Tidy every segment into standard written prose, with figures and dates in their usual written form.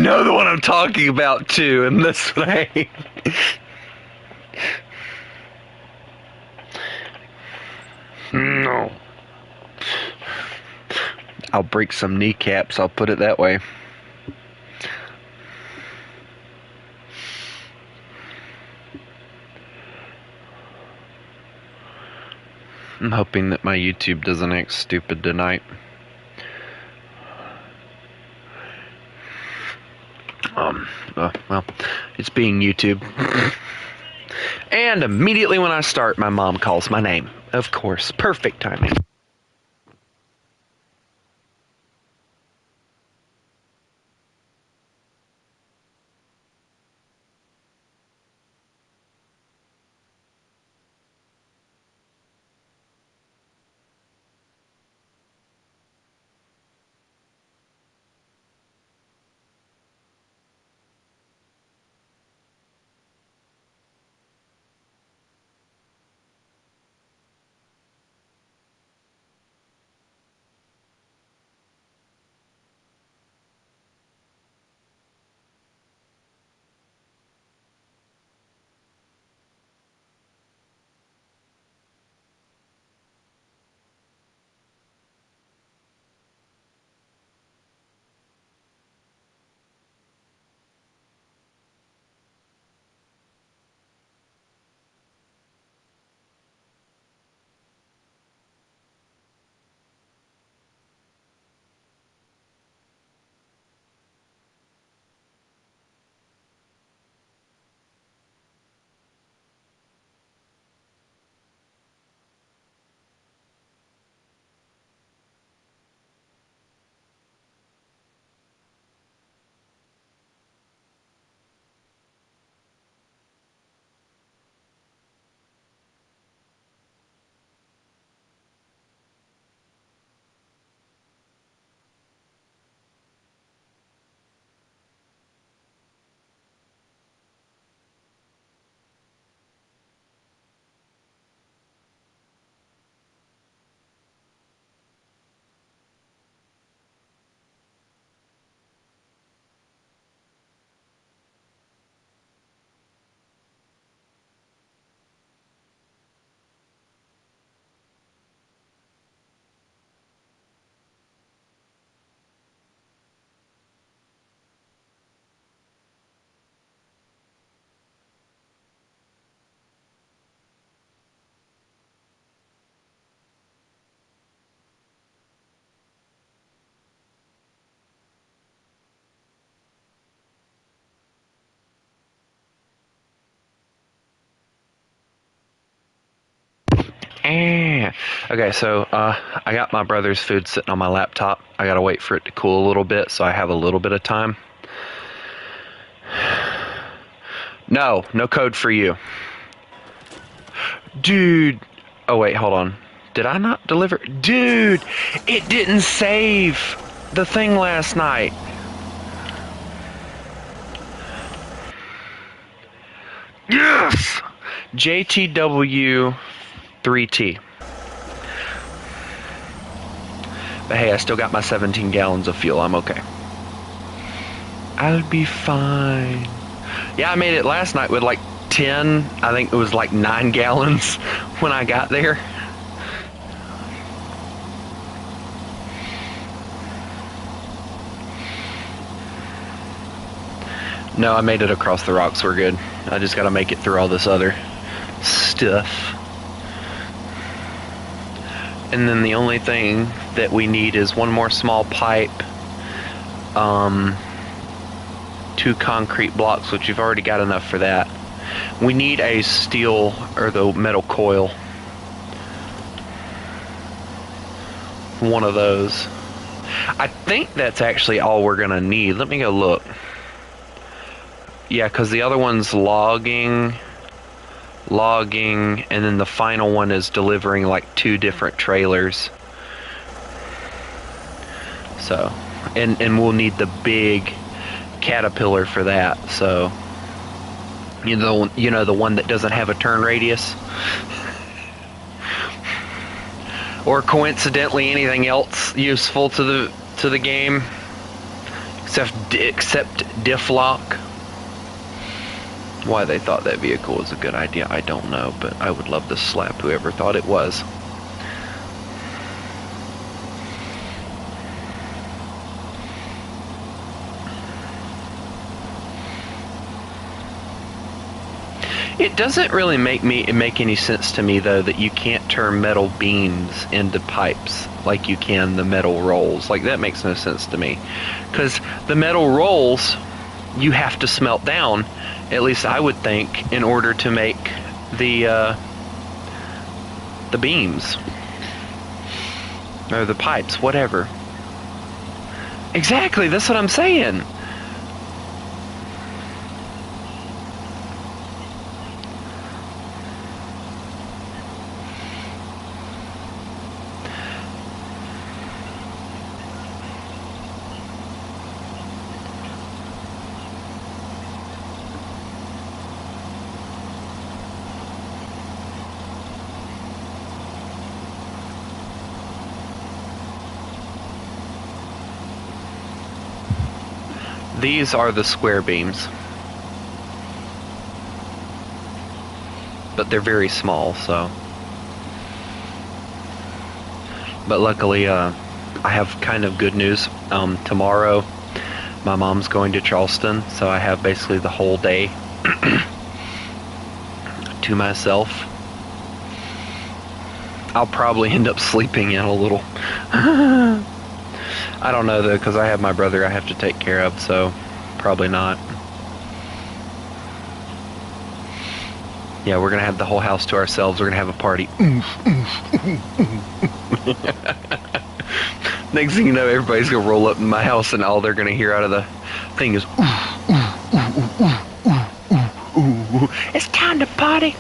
know the one I'm talking about too, in this way. No. I'll break some kneecaps, I'll put it that way. I'm hoping that my YouTube doesn't act stupid tonight. Well, it's being YouTube. And immediately when I start, my mom calls my name. Of course, perfect timing. Okay, so I got my brother's food sitting on my laptop. I gotta wait for it to cool a little bit, so I have a little bit of time. No code for you. Dude. Oh, wait, hold on. Did I not deliver? Dude, it didn't save the thing last night. Yes! JTW3T. But hey, I still got my 17 gallons of fuel. I'm okay. I'll be fine. Yeah, I made it last night with like 10. I think it was like 9 gallons when I got there. No, I made it across the rocks. We're good. I just gotta make it through all this other stuff. And then the only thing that we need is one more small pipe, 2 concrete blocks, which you've already got enough for that. We need a steel or the metal coil. One of those. I think that's actually all we're gonna need. Let me go look. Yeah, because the other one's logging, and then the final one is delivering like 2 different trailers. So, and we'll need the big caterpillar for that. So, you know the one that doesn't have a turn radius, or coincidentally anything else useful to the game, except diff lock. Why they thought that vehicle was a good idea, I don't know, but I would love to slap whoever thought it was. It doesn't really make any sense to me though that you can't turn metal beams into pipes like you can the metal rolls. Like that makes no sense to me, because the metal rolls you have to smelt down, at least I would think, in order to make the beams or the pipes, whatever. Exactly, that's what I'm saying. These are the square beams, but they're very small, so. But luckily, I have kind of good news. Tomorrow, my mom's going to Charleston, so I have basically the whole day to myself. I'll probably end up sleeping in a little. I don't know though, because I have my brother I have to take care of, so probably not. Yeah, we're gonna have the whole house to ourselves. We're gonna have a party. Next thing you know, everybody's gonna roll up in my house, and all they're gonna hear out of the thing is, "It's time to party."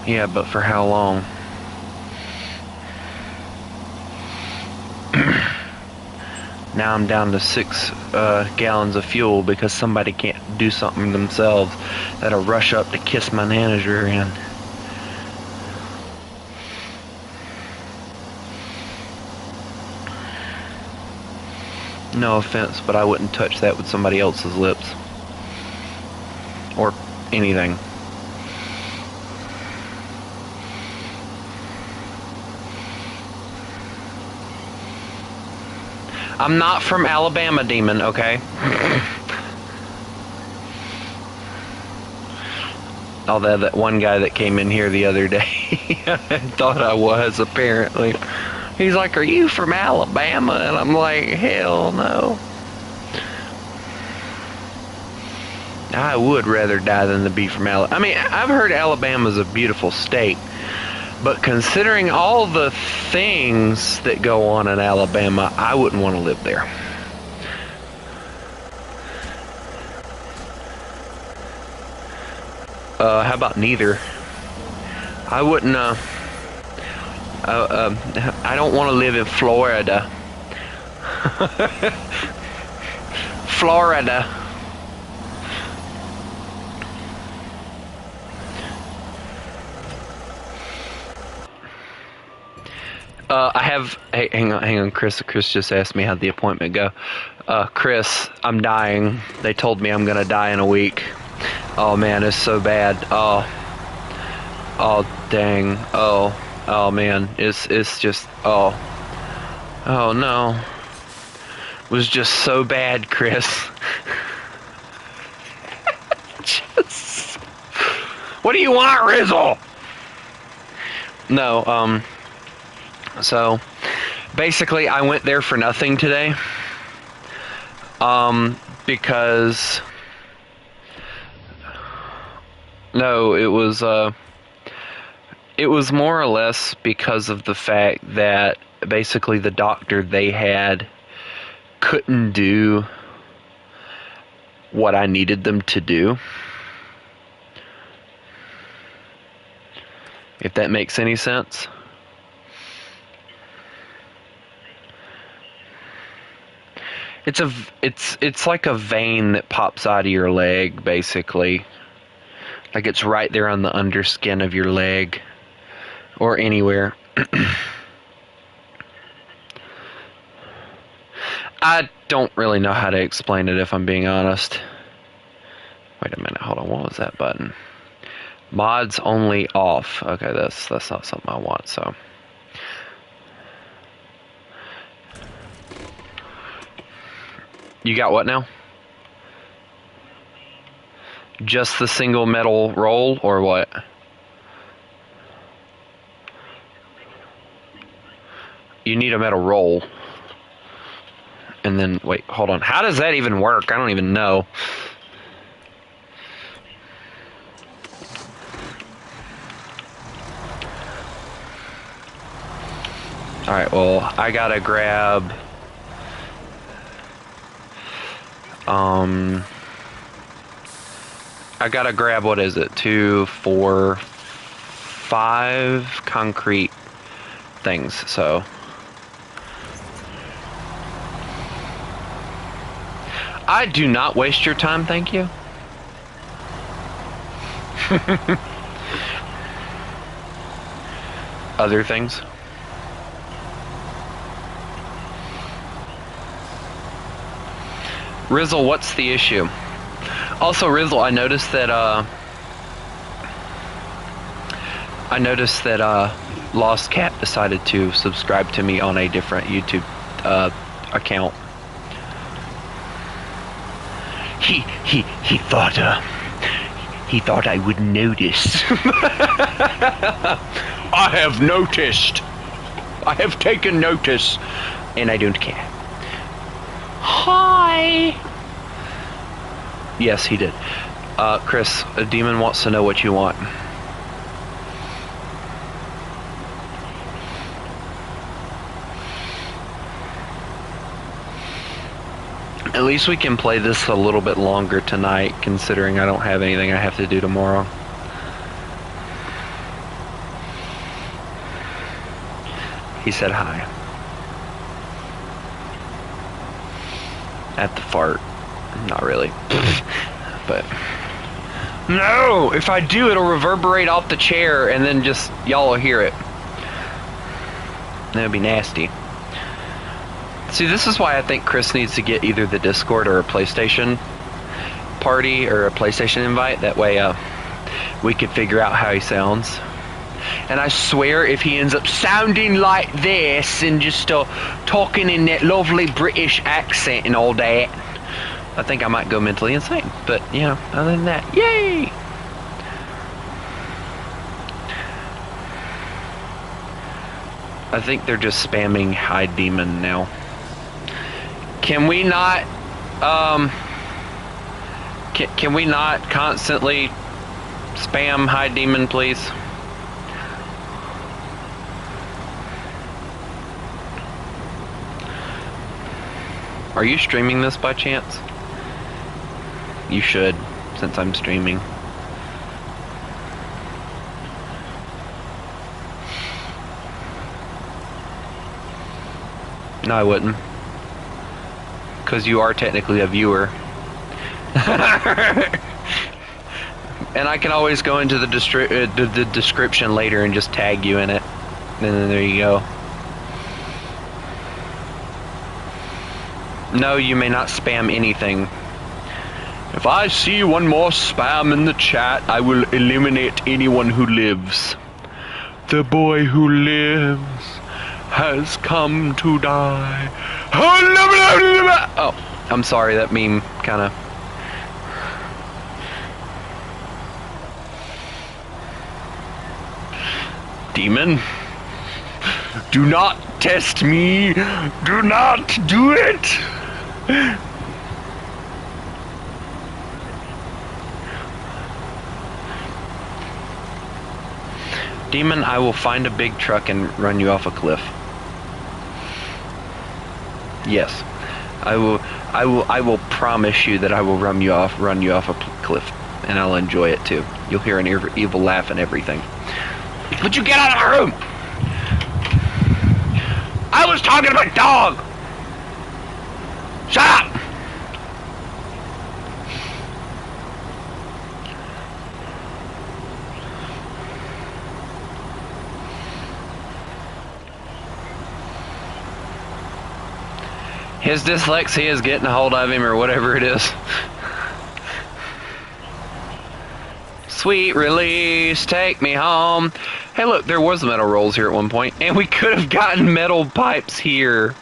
Yeah, but for how long? Now I'm down to 6 gallons of fuel because somebody can't do something themselves. That'll rush up to kiss my manager and... No offense, but I wouldn't touch that with somebody else's lips. Or anything. I'm not from Alabama, Demon, okay? Although that one guy that came in here the other day thought I was, apparently. He's like, "Are you from Alabama?" And I'm like, hell no. I would rather die than to be from Alabama. I mean, I've heard Alabama's a beautiful state. But considering all the things that go on in Alabama, I wouldn't want to live there. How about neither? I wouldn't, I don't want to live in Florida. Florida. Hey, hang on, Chris. Chris just asked me how'd the appointment go. Chris, I'm dying. They told me I'm gonna die in a week. Oh man, it's so bad. Oh, dang. Oh man, it's just, oh no. It was just so bad, Chris. Just, what do you want, Rizzle? No, so basically I went there for nothing today. Because no, it was more or less because of the fact that basically the doctor they had couldn't do what I needed them to do. If that makes any sense. It's like a vein that pops out of your leg, basically. Like it's right there on the underskin of your leg. Or anywhere. I don't really know how to explain it, if I'm being honest. Wait a minute, hold on, what was that button? Mods only off. Okay, that's not something I want, so. You got what now? Just the single metal roll, or what? You need a metal roll. And then, wait, hold on. How does that even work? I don't even know. Alright, well, I gotta grab... I gotta grab, what is it? 2, 4, 5 concrete things, so... I do not waste your time, thank you. Other things? Rizzle, what's the issue? Also, Rizzle, I noticed that Lost Cat decided to subscribe to me on a different YouTube account. He thought I would notice. I have noticed. I have taken notice, and I don't care. Hi. Yes, he did. Chris, a demon wants to know what you want. At least we can play this a little bit longer tonight, considering I don't have anything I have to do tomorrow. He said hi. At the fart. Not really. But no! If I do, it'll reverberate off the chair and then just y'all will hear it. That would be nasty. See, this is why I think Chris needs to get either the Discord or a PlayStation party or a PlayStation invite. That way we can figure out how he sounds. And I swear if he ends up sounding like this and just talking in that lovely British accent and all that, I think I might go mentally insane. But, you know, other than that, yay! I think they're just spamming High Demon now. Can we not, can we not constantly spam High Demon, please? Are you streaming this by chance? You should, since I'm streaming. No, I wouldn't. Because you are technically a viewer. And I can always go into the description later and just tag you in it. And then there you go. No, you may not spam anything. If I see one more spam in the chat, I will eliminate anyone who lives. The boy who lives has come to die. Oh, I'm sorry, that meme kinda... Demon, do not test me. Do not do it. Demon, I will find a big truck and run you off a cliff. Yes, I will promise you that I will run you off a cliff, and I'll enjoy it too. You'll hear an evil laugh and everything. Would you get out of my room? I was talking to my dog. Shut up. His dyslexia is getting a hold of him, or whatever it is. Sweet release, take me home. Hey look, there was metal rolls here at one point, and we could have gotten metal pipes here.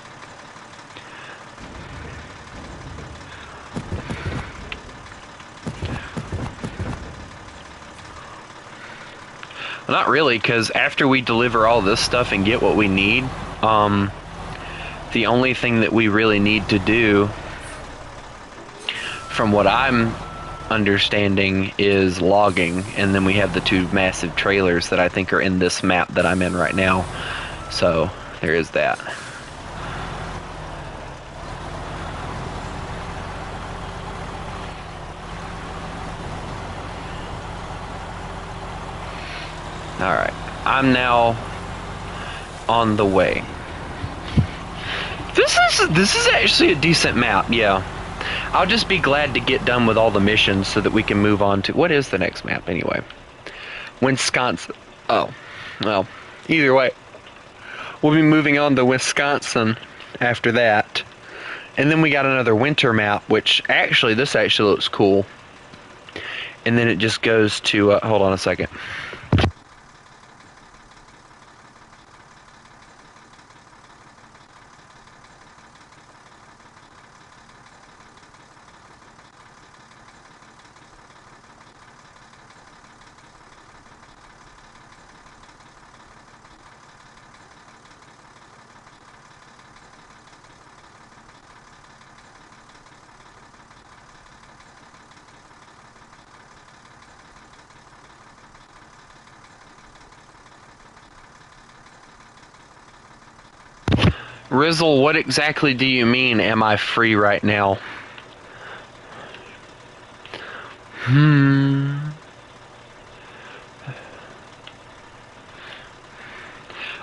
Well, not really, because after we deliver all this stuff and get what we need, the only thing that we really need to do, from what I'm understanding, is logging, and then we have the two massive trailers that I think are in this map that I'm in right now. So there is that. Alright, I'm now on the way. This is actually a decent map, yeah. I'll just be glad to get done with all the missions so that we can move on to... What is the next map, anyway? Wisconsin. Oh, well, either way. We'll be moving on to Wisconsin after that. And then we got another winter map, which actually, this actually looks cool. And then it just goes to... hold on a second. Rizzle, what exactly do you mean, am I free right now?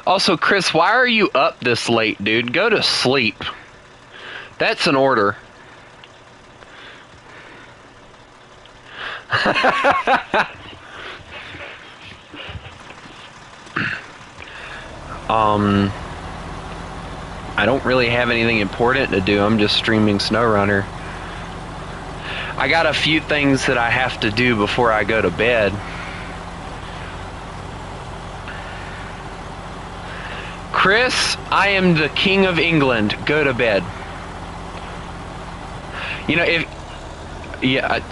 Also, Chris, why are you up this late, dude? Go to sleep. That's an order. I don't really have anything important to do. I'm just streaming SnowRunner. I got a few things that I have to do before I go to bed. Chris, I am the King of England. Go to bed. You know,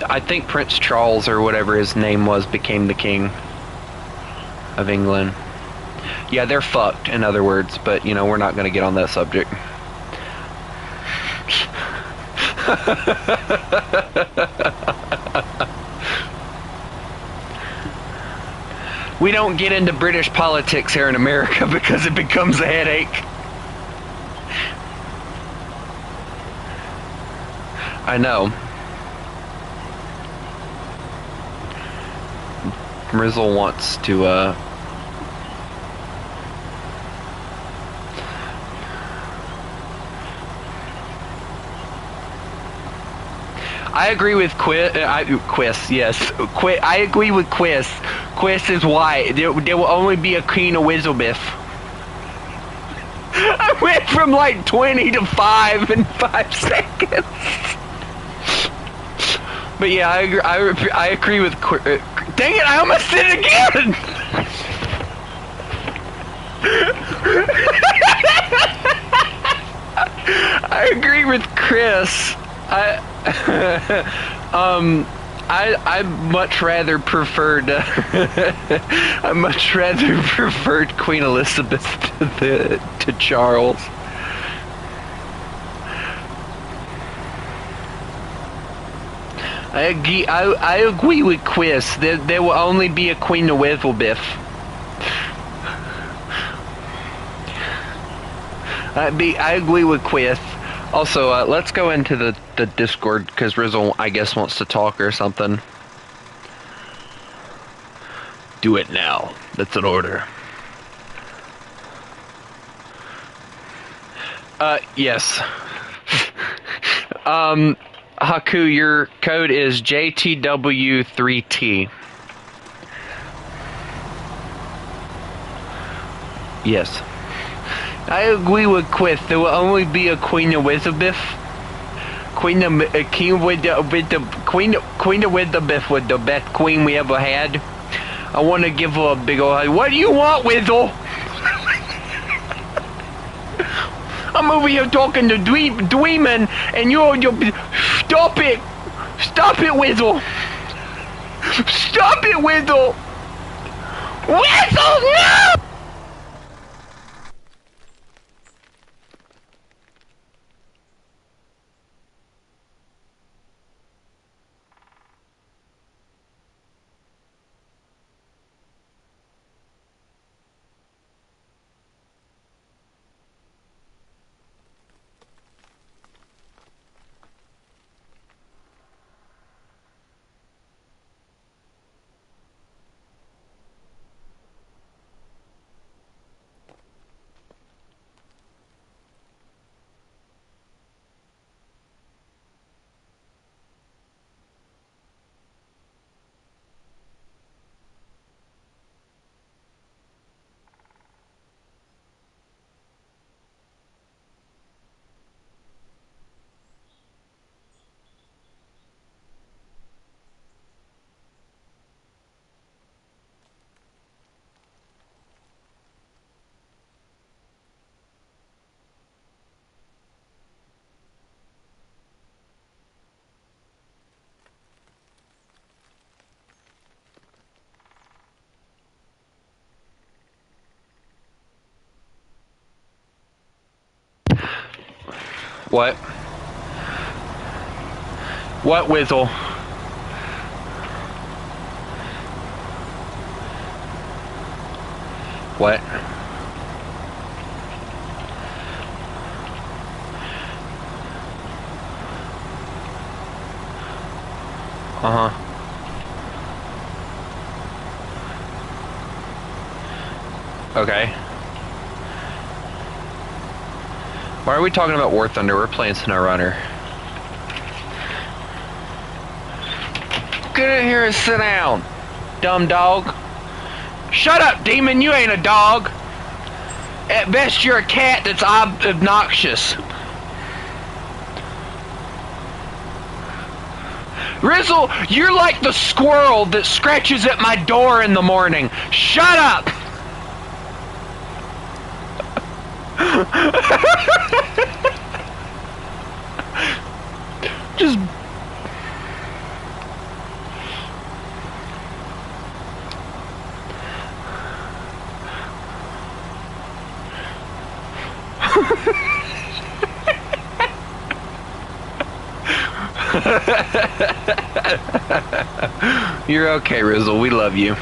I think Prince Charles or whatever his name was became the King of England. Yeah, they're fucked, in other words, but, you know, we're not going to get on that subject. We don't get into British politics here in America because it becomes a headache. I know. Rizzle wants to, I agree with Quiz, yes. I agree with Quiz. Quiz is why. There will only be a Queen of Whizzlebiff. I went from like 20 to 5 in 5 seconds. But yeah, I agree with dang it, I almost did it again! I agree with Chris. I much rather preferred I much rather preferred Queen Elizabeth to Charles. I agree with Quiz. There will only be a Queen of Whizzlebiff. I agree with Quiz. Also, let's go into the Discord, because Rizzle, I guess, wants to talk or something. Do it now. That's an order. Yes. Haku, your code is JTW3T. Yes. I agree with Quiz. There will only be a Queen of Whizzlebiff. Queen of Whizzlebiff was the best queen we ever had. I want to give her a big old hug. What do you want, Whizzle? I'm over here talking to Dweeman, and you're stop it! Stop it, Whizzle! Stop it, Whizzle! Whizzle, no! What? What, Whizzle? What? Uh-huh. Okay. Why are we talking about War Thunder? We're playing SnowRunner. Get in here and sit down, dumb dog. Shut up, demon, you ain't a dog. At best, you're a cat that's obnoxious. Rizzle, you're like the squirrel that scratches at my door in the morning. Shut up! Just... You're okay, Rizzle. We love you.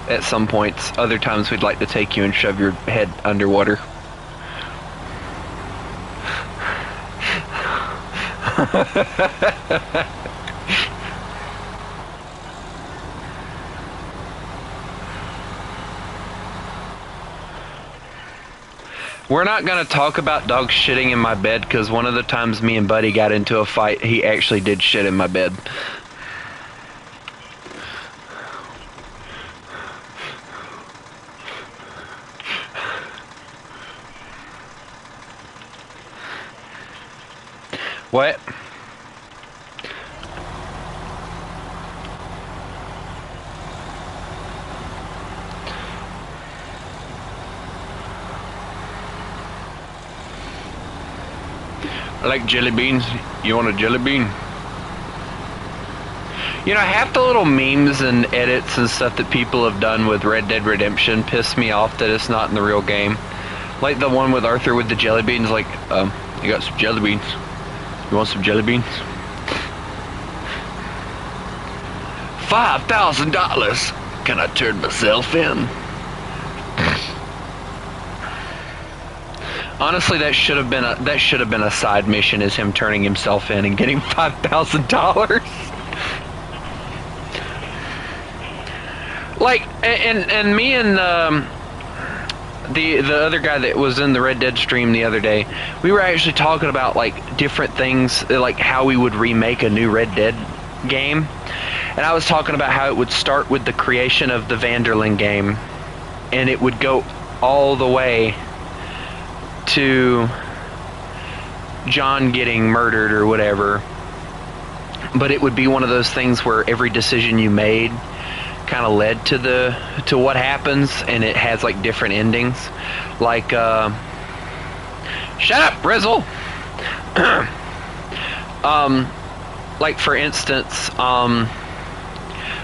At some points, other times we'd like to take you and shove your head underwater. We're not going to talk about dogs shitting in my bed, because one of the times me and Buddy got into a fight, he actually did shit in my bed. What? I like jelly beans. You want a jelly bean? You know, half the little memes and edits and stuff that people have done with Red Dead Redemption piss me off that it's not in the real game. Like the one with Arthur with the jelly beans, like, you got some jelly beans. You want some jelly beans? $5,000. Can I turn myself in? Honestly, that should have been a side mission, is him turning himself in and getting $5,000. Like, and me and the other guy that was in the Red Dead stream the other day, we were actually talking about like different things, like how we would remake a new Red Dead game. And I was talking about how it would start with the creation of the Vanderlyn game, and it would go all the way to John getting murdered or whatever. But it would be one of those things where every decision you made kind of led to what happens, and it has like different endings. Like shut up, Brizzle. Like for instance,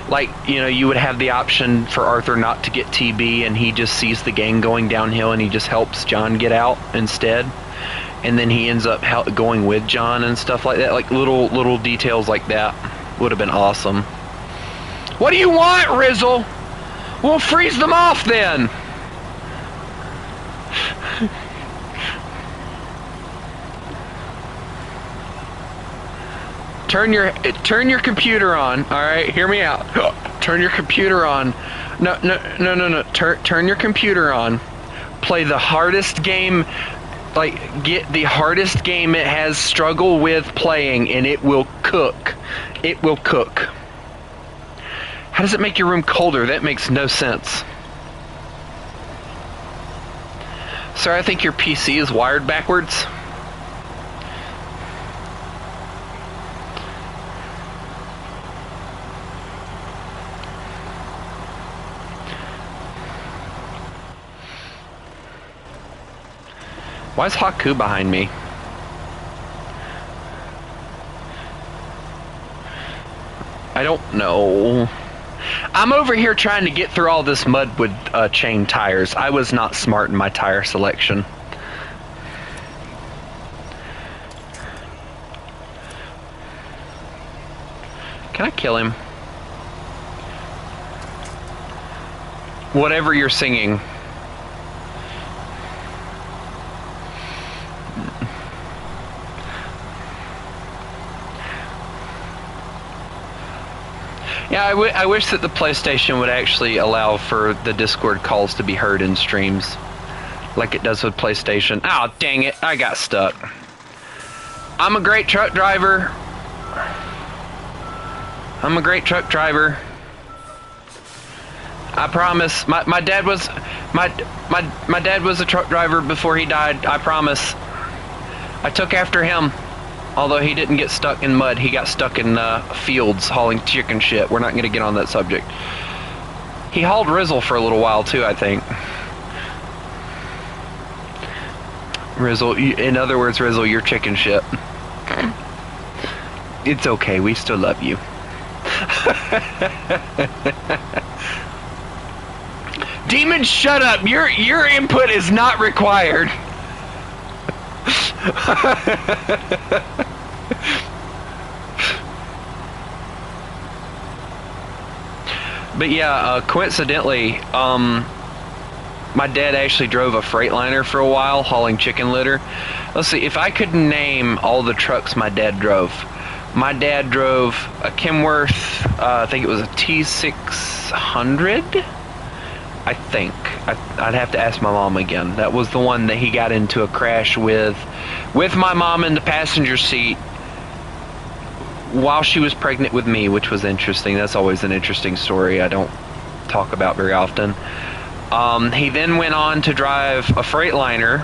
like, you know, you would have the option for Arthur not to get TB, and he just sees the gang going downhill and he just helps John get out instead, and then he ends up going with John and stuff like that. Like little details like that would have been awesome. What do you want, Rizzle? We'll freeze them off then. Turn your computer on. All right, hear me out. Turn your computer on. No. Turn your computer on. Play the hardest game. Like, get the hardest game it has struggled with playing, and it will cook. It will cook. How does it make your room colder? That makes no sense. Sir, I think your PC is wired backwards. Why is Haku behind me? I don't know. I'm over here trying to get through all this mud with chain tires. I was not smart in my tire selection. Can I kill him? Whatever you're singing. Yeah, I wish that the PlayStation would actually allow for the Discord calls to be heard in streams. like it does with PlayStation. Oh, dang it, I got stuck. I'm a great truck driver. I'm a great truck driver. I promise. My dad was my dad was a truck driver before he died. I promise. I took after him. Although he didn't get stuck in mud, he got stuck in fields hauling chicken shit. We're not going to get on that subject. He hauled Rizzle for a little while too, I think. Rizzle, in other words, Rizzle, you're chicken shit. It's okay, we still love you. Demon, shut up! Your input is not required. But yeah, coincidentally, my dad actually drove a Freightliner for a while, hauling chicken litter. Let's see, if I could name all the trucks my dad drove. My dad drove a Kenworth, I think it was a T600, I think. I'd have to ask my mom again. That was the one that he got into a crash with my mom in the passenger seat while she was pregnant with me, which was interesting. That's always an interesting story I don't talk about very often. He then went on to drive a Freightliner,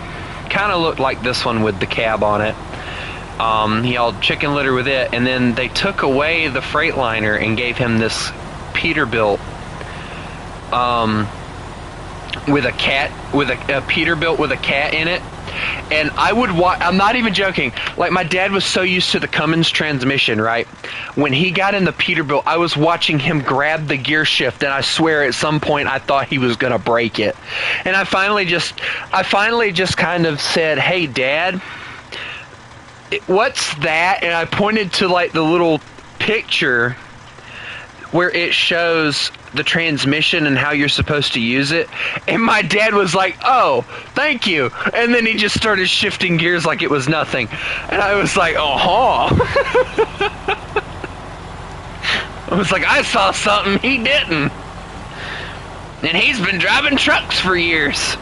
kind of looked like this one with the cab on it. He hauled chicken litter with it, and then they took away the Freightliner and gave him this Peterbilt, with a Peterbilt with a cat in it. And I would watch, I'm not even joking, like my dad was so used to the Cummins transmission, right? When he got in the Peterbilt, I was watching him grab the gear shift, and I swear at some point I thought he was gonna break it. And I finally just kind of said, "Hey Dad, what's that?" And I pointed to like the little picture where it shows the transmission and how you're supposed to use it. And my dad was like, "Oh, thank you." And then he just started shifting gears like it was nothing. And I was like, "Oh." I was like, I saw something he didn't. And he's been driving trucks for years.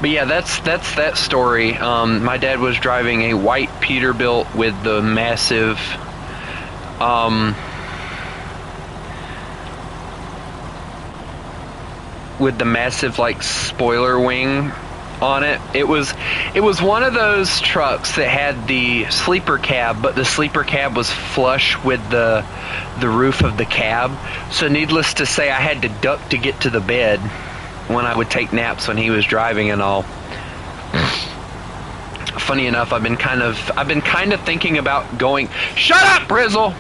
But yeah, that's that story. My dad was driving a white Peterbilt with the massive, like spoiler wing on it. It was one of those trucks that had the sleeper cab, but the sleeper cab was flush with the roof of the cab. So needless to say, I had to duck to get to the bed when I would take naps when he was driving and all. Funny enough, I've been kind of thinking about going. Shut up, Brizzle!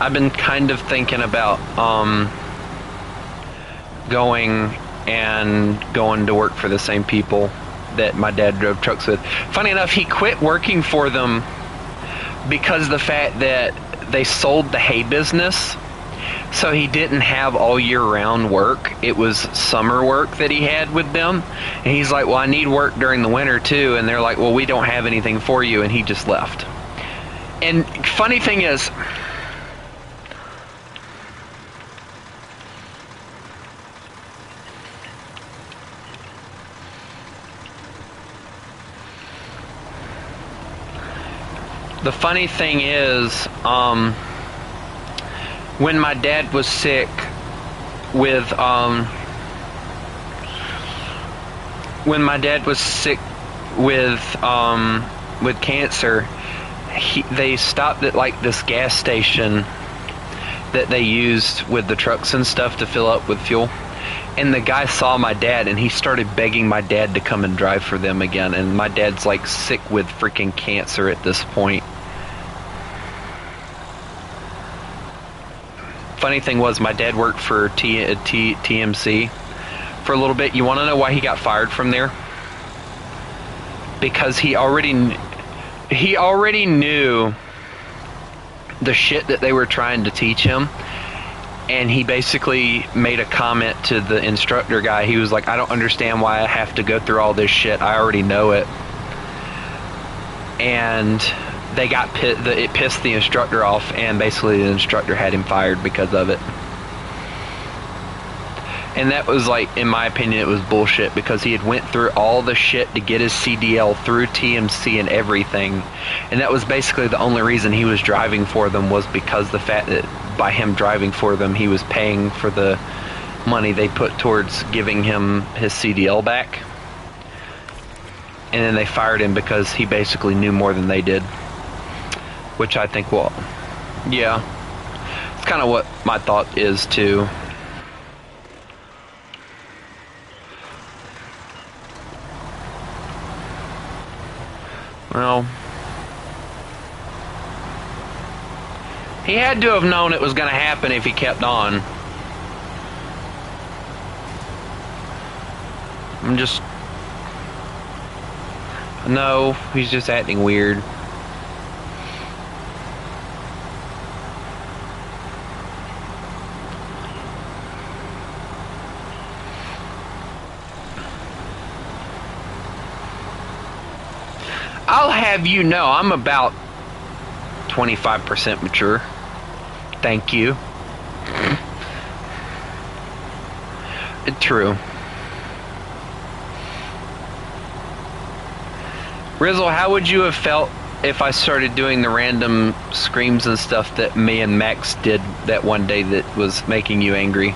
I've been kind of thinking about going to work for the same people that my dad drove trucks with. Funny enough, he quit working for them because of the fact that they sold the hay business, so he didn't have all year round work. It was summer work that he had with them, and he's like, "Well, I need work during the winter too," and they're like, "Well, we don't have anything for you," and he just left. And funny thing is, when my dad was sick with cancer, they stopped at like this gas station that they used with the trucks and stuff to fill up with fuel. And the guy saw my dad, and he started begging my dad to come and drive for them again. And my dad's like sick with freaking cancer at this point. Funny thing was, my dad worked for TMC for a little bit. You want to know why he got fired from there? Because he already knew the shit that they were trying to teach him. And he basically made a comment to the instructor guy. He was like, I don't understand why I have to go through all this shit. I already know it. And they got it pissed the instructor off, and basically the instructor had him fired because of it. And that was, like, in my opinion, it was bullshit, because he had went through all the shit to get his CDL through TMC and everything. And that was basically the only reason he was driving for them, was because the fact that by him driving for them, he was paying for the money they put towards giving him his CDL back. And then they fired him because he basically knew more than they did. Which I think, well, yeah, it's kind of what my thought is too. Well, he had to have known it was going to happen if he kept on. No, he's just acting weird. I'll have you know, I'm about 25% mature. Thank you. True. Rizzle, how would you have felt if I started doing the random screams and stuff that me and Max did that one day that was making you angry?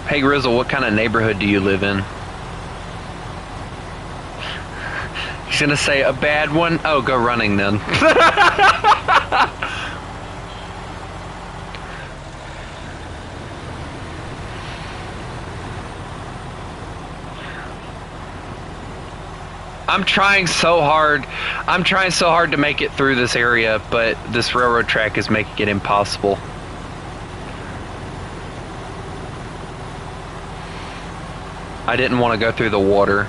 Hey Rizzle, what kind of neighborhood do you live in? He's gonna say a bad one? Oh, go running then. I'm trying so hard. I'm trying so hard to make it through this area, but this railroad track is making it impossible. I didn't want to go through the water.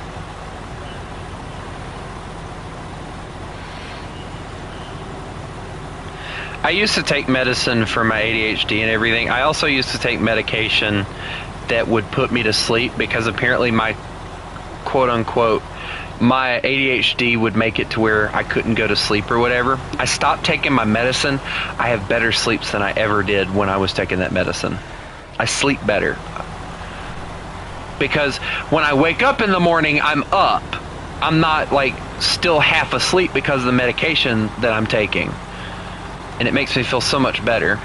I used to take medicine for my ADHD and everything. I also used to take medication that would put me to sleep, because apparently my quote-unquote my ADHD would make it to where I couldn't go to sleep or whatever. I stopped taking my medicine. I have better sleeps than I ever did when I was taking that medicine. I sleep better. Because when I wake up in the morning, I'm up. I'm not like still half asleep because of the medication that I'm taking. And it makes me feel so much better.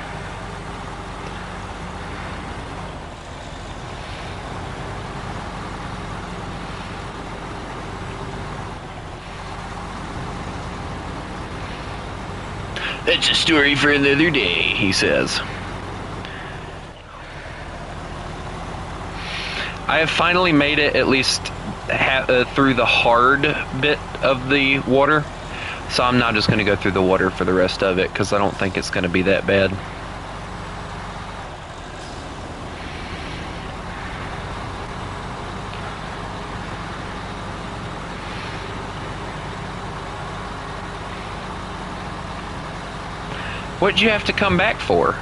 That's a story for another day, he says. I have finally made it at least through the hard bit of the water. So I'm not just going to go through the water for the rest of it, because I don't think it's going to be that bad. What'd you have to come back for?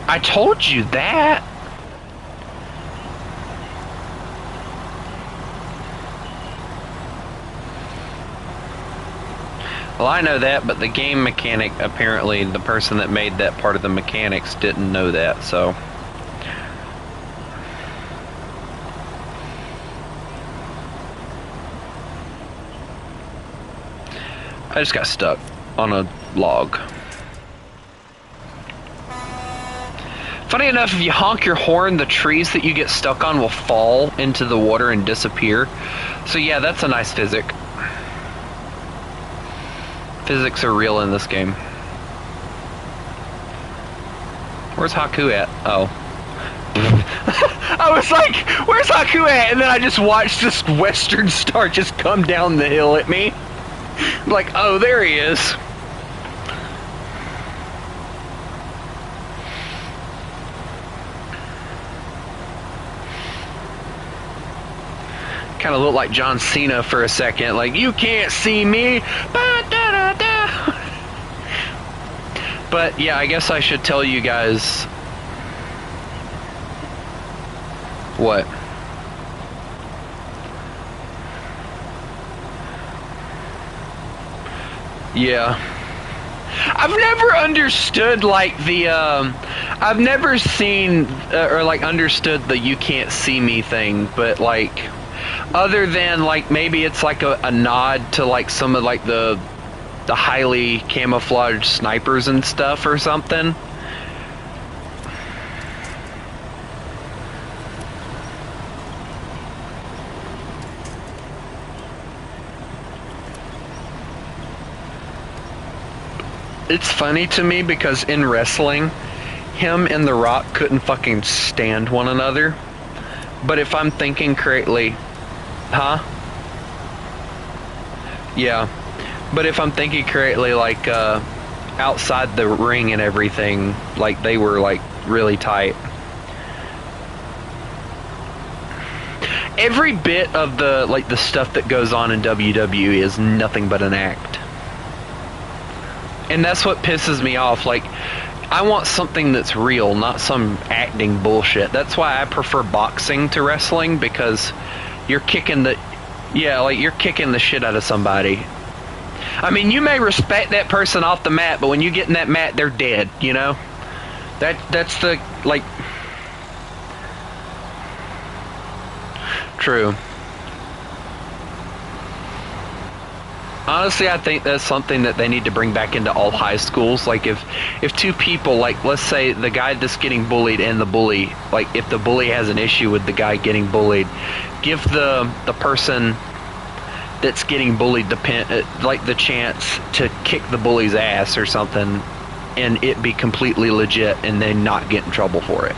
I told you that. Well, I know that, but the game mechanic, apparently the person that made that part of the mechanics didn't know that, so. I just got stuck on a log. Funny enough, if you honk your horn, the trees that you get stuck on will fall into the water and disappear. So yeah, that's a nice physic. Physics are real in this game. Where's Haku at? Oh. I was like, where's Haku at? And then I just watched this western star just come down the hill at me. Like, oh, there he is. Kind of looked like John Cena for a second. Like, you can't see me. Ba-da-da-da. But yeah, I guess I should tell you guys. What? Yeah. I've never understood like the I've never seen or like understood the "you can't see me" thing, but like other than like maybe it's like a nod to like some of like the highly camouflaged snipers and stuff or something. It's funny to me because in wrestling, him and The Rock couldn't fucking stand one another. But if I'm thinking correctly, huh? Yeah. But if I'm thinking correctly, like, outside the ring and everything, like, they were, like, really tight. Every bit of the, like, the stuff that goes on in WWE is nothing but an act. And that's what pisses me off. Like, I want something that's real, not some acting bullshit. That's why I prefer boxing to wrestling, because you're kicking the... Yeah, like, you're kicking the shit out of somebody. I mean, you may respect that person off the mat, but when you get in that mat, they're dead, you know? That's the, like... True. Honestly, I think that's something that they need to bring back into all high schools. Like, if two people, like, let's say the guy that's getting bullied and the bully, like, if the bully has an issue with the guy getting bullied, give the person that's getting bullied the chance to kick the bully's ass or something, and it be completely legit and they not get in trouble for it.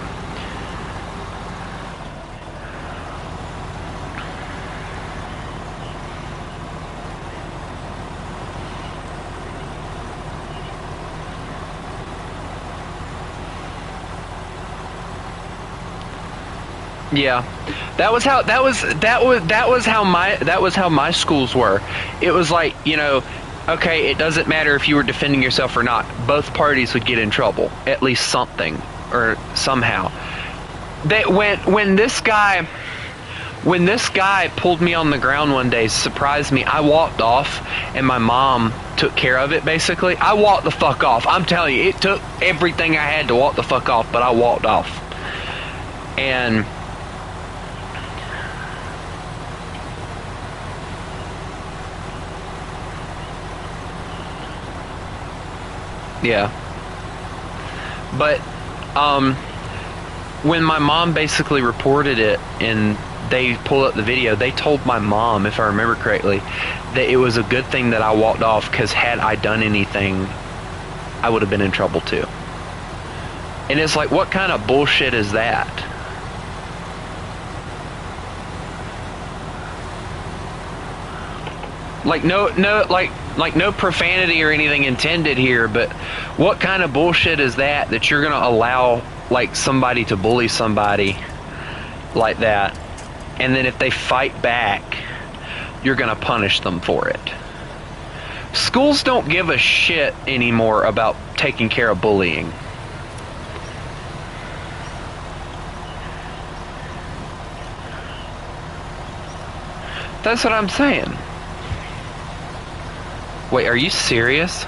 Yeah, that was how my schools were. It was like, you know, okay, it doesn't matter if you were defending yourself or not. Both parties would get in trouble, at least something or somehow. That when this guy pulled me on the ground one day, surprised me, I walked off and my mom took care of it. Basically, I walked the fuck off. I'm telling you, it took everything I had to walk the fuck off, but I walked off. And yeah. But when my mom basically reported it and they pulled up the video, they told my mom, if I remember correctly, that it was a good thing that I walked off, because had I done anything, I would have been in trouble too. And it's like, what kind of bullshit is that? Like no profanity or anything intended here, but what kind of bullshit is that you're gonna allow like somebody to bully somebody like that, and then if they fight back, you're gonna punish them for it? Schools don't give a shit anymore about taking care of bullying. That's what I'm saying. Wait, are you serious?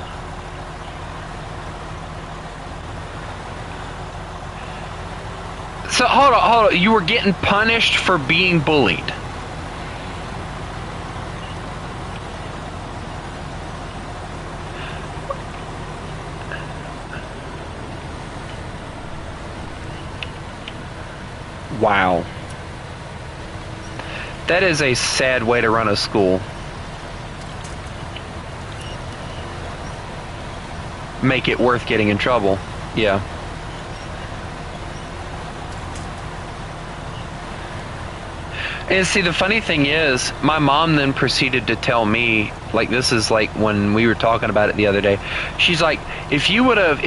So hold on. You were getting punished for being bullied. Wow. That is a sad way to run a school. Make it worth getting in trouble. Yeah. And see, the funny thing is, my mom then proceeded to tell me, like, this is like when we were talking about it the other day. She's like, if you would have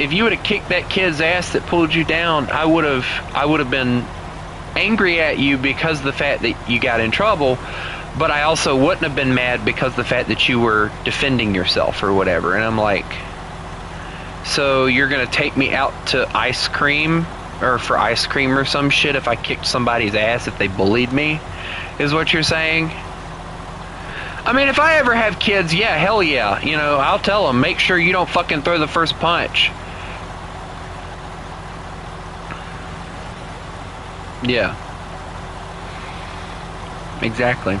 kicked that kid's ass that pulled you down, I would have been angry at you because of the fact that you got in trouble, but I also wouldn't have been mad because of the fact that you were defending yourself or whatever. And I'm like, so you're gonna take me out to ice cream or for ice cream or some shit if I kicked somebody's ass if they bullied me? Is what you're saying? I mean, if I ever have kids, yeah, hell yeah. You know, I'll tell them, make sure you don't fucking throw the first punch. Yeah. Exactly.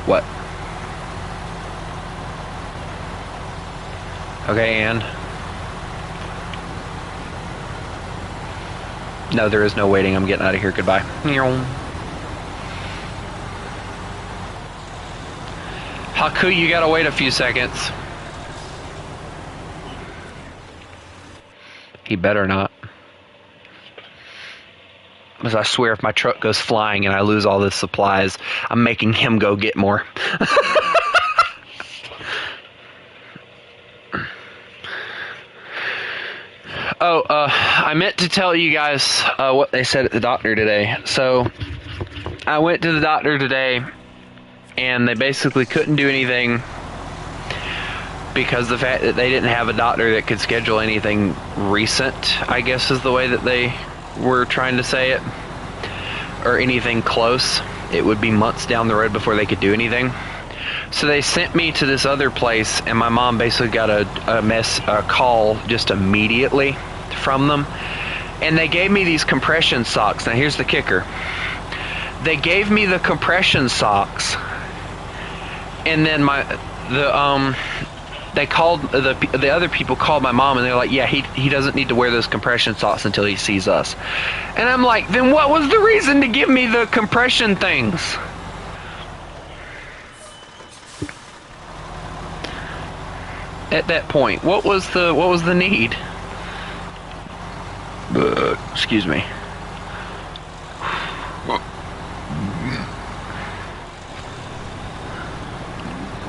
What? Okay, and? No, there is no waiting. I'm getting out of here. Goodbye. Haku, you gotta wait a few seconds. He better not. Because I swear if my truck goes flying and I lose all the supplies, I'm making him go get more. Oh, I meant to tell you guys what they said at the doctor today. So, I went to the doctor today, and they basically couldn't do anything because the fact that they didn't have a doctor that could schedule anything recent, I guess is the way that they were trying to say it, or anything close. It would be months down the road before they could do anything. So they sent me to this other place, and my mom basically got a call just immediately from them, and they gave me these compression socks. Now here's the kicker. They gave me the compression socks, and then they called the other people called my mom, and they're like, yeah, he doesn't need to wear those compression socks until he sees us. And I'm like, then what was the reason to give me the compression things? At that point, what was the need? Excuse me.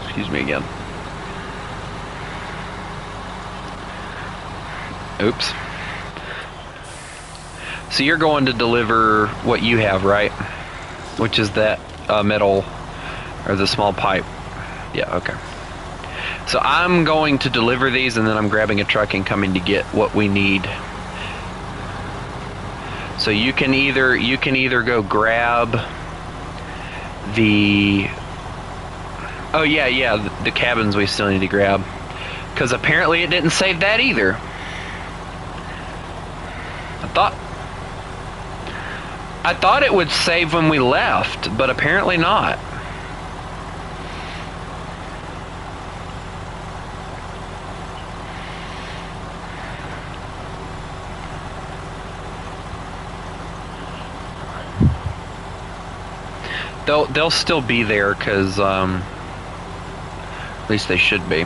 Excuse me again. Oops. So you're going to deliver what you have, right? Which is that metal or the small pipe. Yeah, okay. So I'm going to deliver these, and then I'm grabbing a truck and coming to get what we need. So you can either go grab the the cabins we still need to grab, because apparently it didn't save that either. I thought it would save when we left, but apparently not. They'll still be there, because at least they should be.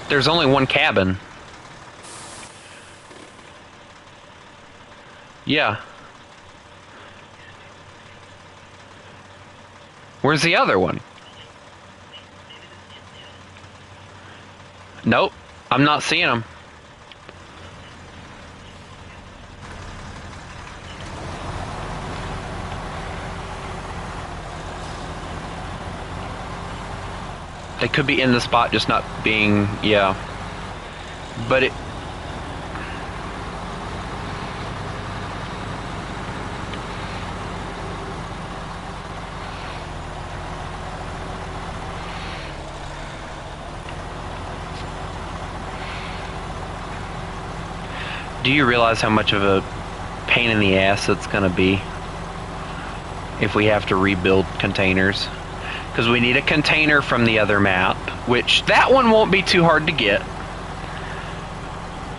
There's only one cabin. Yeah. Where's the other one? Nope, I'm not seeing them. They could be in the spot, just not being, yeah. But it... Do you realize how much of a pain in the ass it's going to be if we have to rebuild containers? Because we need a container from the other map, which that one won't be too hard to get.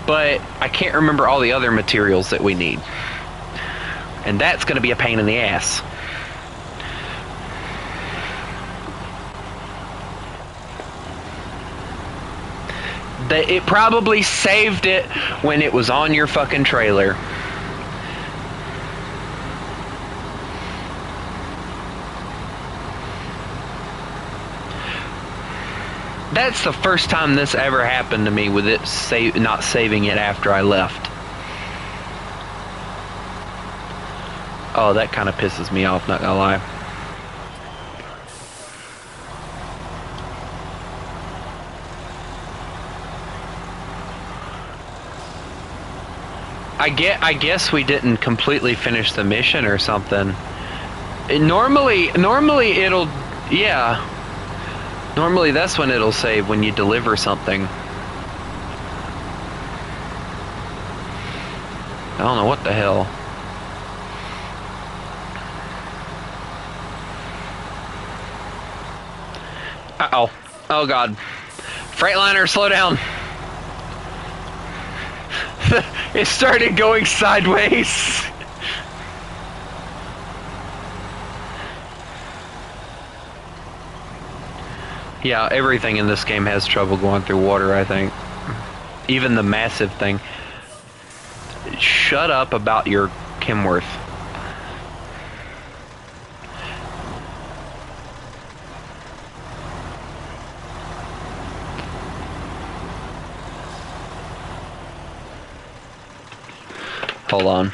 But I can't remember all the other materials that we need. And that's going to be a pain in the ass. It probably saved it when it was on your fucking trailer. That's the first time this ever happened to me, with it not saving it after I left. Oh, that kind of pisses me off, not gonna lie. I guess we didn't completely finish the mission or something. Normally it'll, yeah. Normally that's when it'll save, when you deliver something. I don't know what the hell. Uh-oh. Oh god. Freightliner, slow down. It started going sideways. Yeah, everything in this game has trouble going through water, I think. Even the massive thing. Shut up about your Kenworth. Hold on.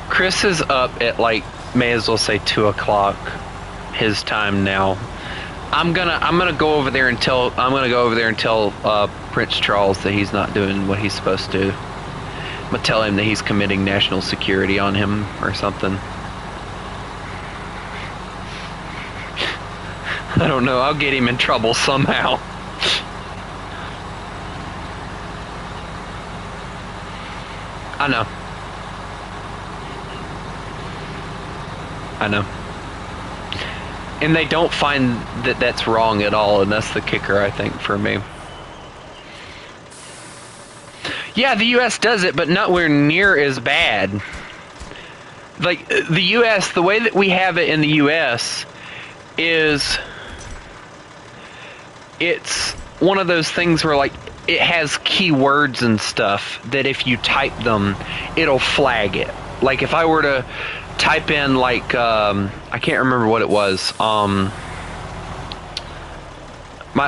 Chris is up at, like, may as well say 2 o'clock his time now. I'm gonna go over there and tell Prince Charles that he's not doing what he's supposed to. I'm gonna tell him that he's committing national security on him or something. I don't know, I'll get him in trouble somehow. I know. I know. And they don't find that that's wrong at all, and that's the kicker, I think, for me. Yeah, the US does it, but nowhere near as bad. Like, the US, the way that we have it in the US is... it's one of those things where, like, it has keywords and stuff that if you type them, it'll flag it. Like, if I were to type in, like, I can't remember what it was. My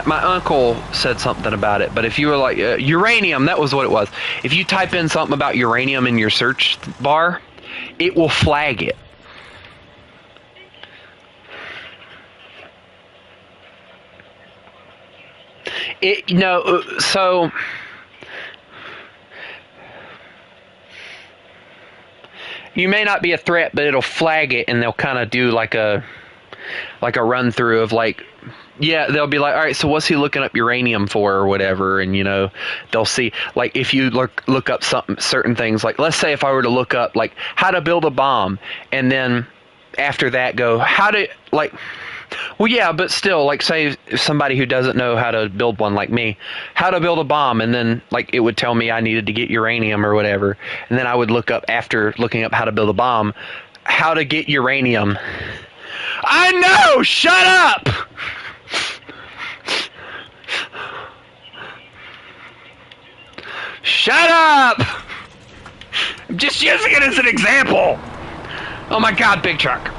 uncle said something about it, but if you were like, uranium, that was what it was. If you type in something about uranium in your search bar, it will flag it. So you may not be a threat, but it'll flag it, and they'll kind of do like a run through of, like, yeah, they'll be like, all right, so what's he looking up uranium for or whatever, and they'll see, like, if you look up certain things, like, let's say if I were to look up, like, how to build a bomb, and then after that go, how to, like, well, yeah, but still, like, say somebody who doesn't know how to build one, like me, how to build a bomb, and then, like, it would tell me I needed to get uranium or whatever, and then I would look up, after looking up how to build a bomb, how to get uranium. I know! Shut up! Shut up! I'm just using it as an example! Oh my god, big truck.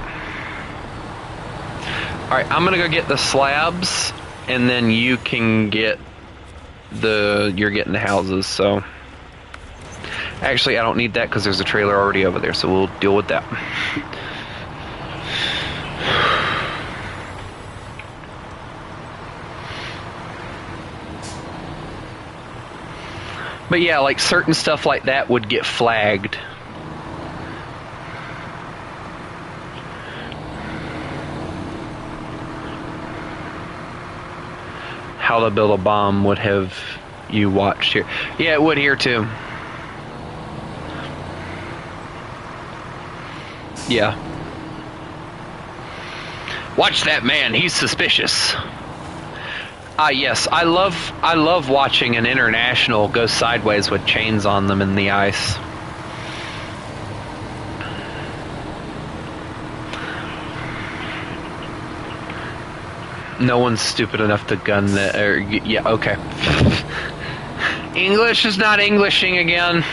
Alright, I'm gonna go get the slabs, and then you can get you're getting the houses, so. Actually, I don't need that because there's a trailer already over there, so we'll deal with that. But yeah, like, certain stuff like that would get flagged. How to build a bomb would have you watched here. Yeah, it would here too. Yeah. Watch that man, he's suspicious. Yes, I love watching an international go sideways with chains on them in the ice. No one's stupid enough to gun that. Or, yeah, okay. English is not Englishing again.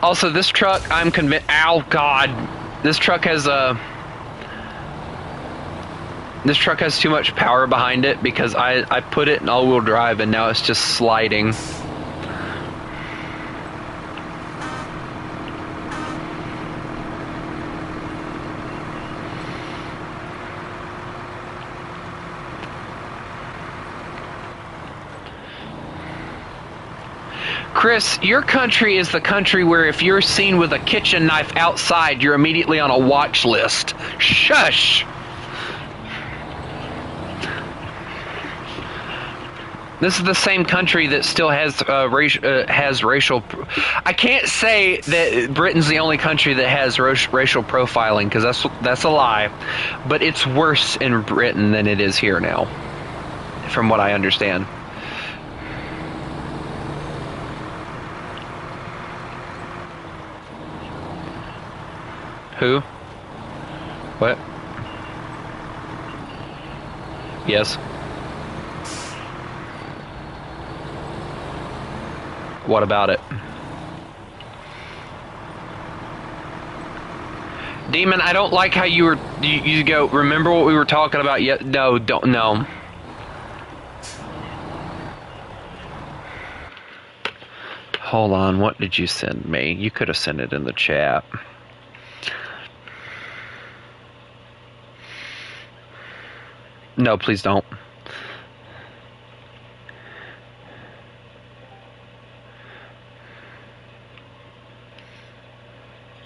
Also, this truck, I'm convinced. Ow, God! This truck has too much power behind it because I put it in all-wheel drive and now it's just sliding. Chris, your country is the country where if you're seen with a kitchen knife outside, you're immediately on a watch list. Shush! This is the same country that still has racial. I can't say that Britain's the only country that has racial profiling because that's a lie, but it's worse in Britain than it is here now, from what I understand. Who? What? Yes. What about it? Demon, I don't like how you go, remember what we were talking about yet? No, don't, no. Hold on, what did you send me? You could have sent it in the chat. No, please don't.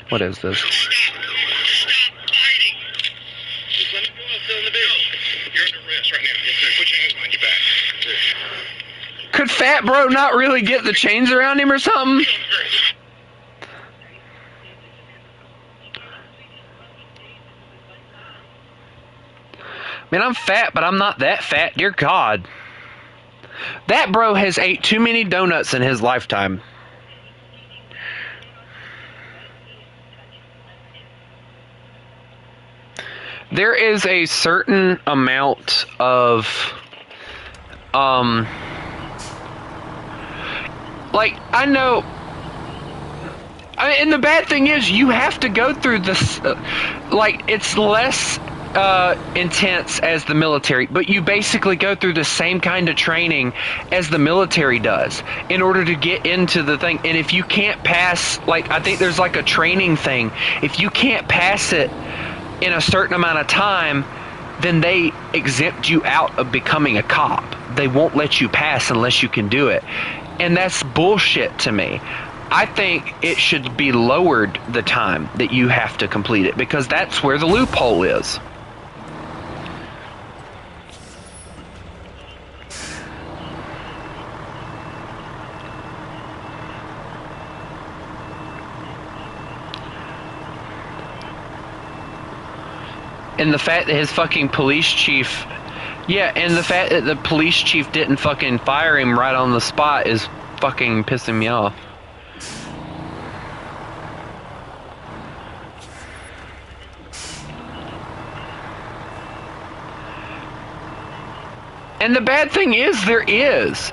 What is this? Stop fighting! Just let me go. I'm still in the building. You're under arrest right now. Yes, sir. Put your hands behind your back. Could Fat Bro not really get the chains around him or something? Man, I'm fat, but I'm not that fat. Dear God. That bro has ate too many donuts in his lifetime. There is a certain amount of, like, I know, and the bad thing is you have to go through this, like, it's less intense as the military, but you basically go through the same kind of training as the military does in order to get into the thing. And if you can't pass, like, I think there's like a training thing, if you can't pass it in a certain amount of time, then they exempt you out of becoming a cop. They won't let you pass unless you can do it. And that's bullshit to me. I think it should be lowered, the time that you have to complete it, because that's where the loophole is. And the fact that his fucking police chief, yeah, and the fact that the police chief didn't fucking fire him right on the spot is fucking pissing me off. And the bad thing is, there is.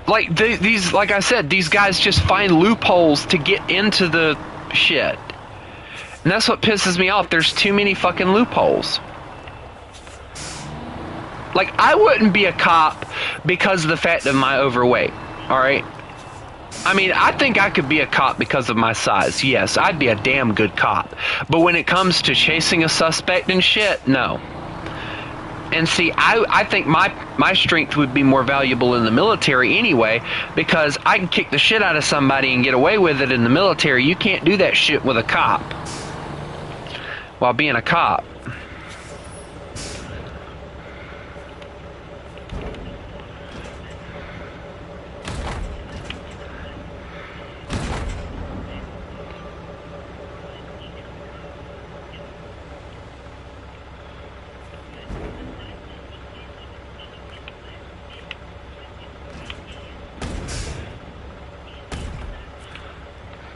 Like, these, like I said, these guys just find loopholes to get into the shit. And that's what pisses me off. There's too many fucking loopholes. Like, I wouldn't be a cop because of the fact of my overweight, alright? I mean, I think I could be a cop because of my size. Yes, I'd be a damn good cop. But when it comes to chasing a suspect and shit, no. And see, I think my strength would be more valuable in the military anyway, because I can kick the shit out of somebody and get away with it in the military. You can't do that shit with a cop while being a cop.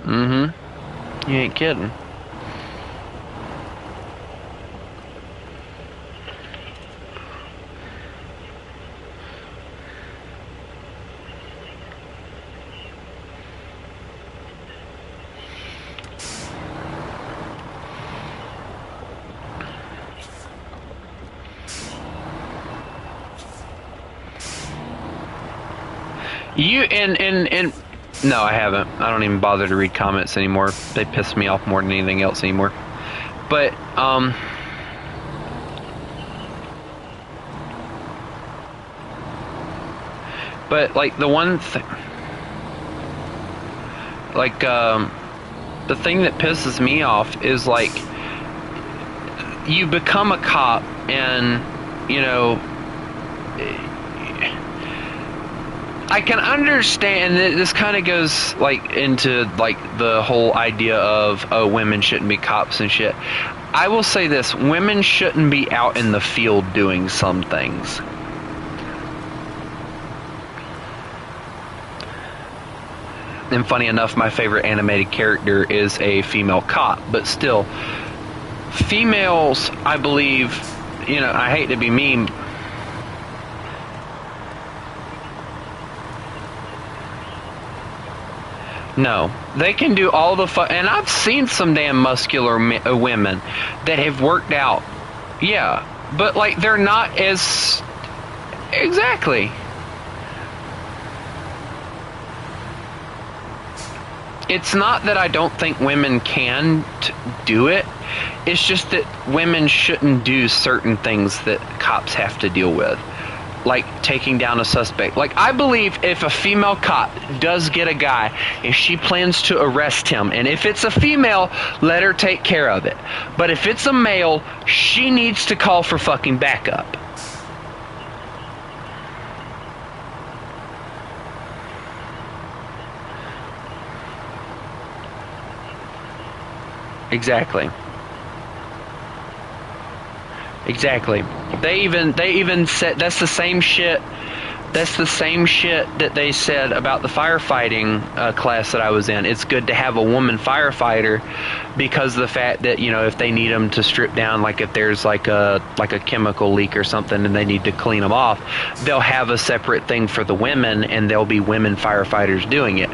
Mm-hmm. You ain't kidding. You and no, I haven't. I don't even bother to read comments anymore. They piss me off more than anything else anymore. But like the one thing, like the thing that pisses me off is like you become a cop and you know I can understand that this kind of goes like into like the whole idea of oh women shouldn't be cops and shit. I will say this, women shouldn't be out in the field doing some things. And funny enough, my favorite animated character is a female cop, but still, females, I believe, you know, I hate to be mean. No, they can do all the and I've seen some damn muscular women that have worked out. Yeah, but like they're not as exactly. It's not that I don't think women can do it. It's just that women shouldn't do certain things that cops have to deal with. Like taking down a suspect. Like I believe if a female cop does get a guy, if she plans to arrest him, and if it's a female, let her take care of it. But if it's a male, she needs to call for fucking backup. Exactly. Exactly. They even said that's the same shit. That's the same shit that they said about the firefighting class that I was in. It's good to have a woman firefighter because of the fact that, you know, if they need them to strip down, like if there's like a chemical leak or something and they need to clean them off, they'll have a separate thing for the women and there'll be women firefighters doing it.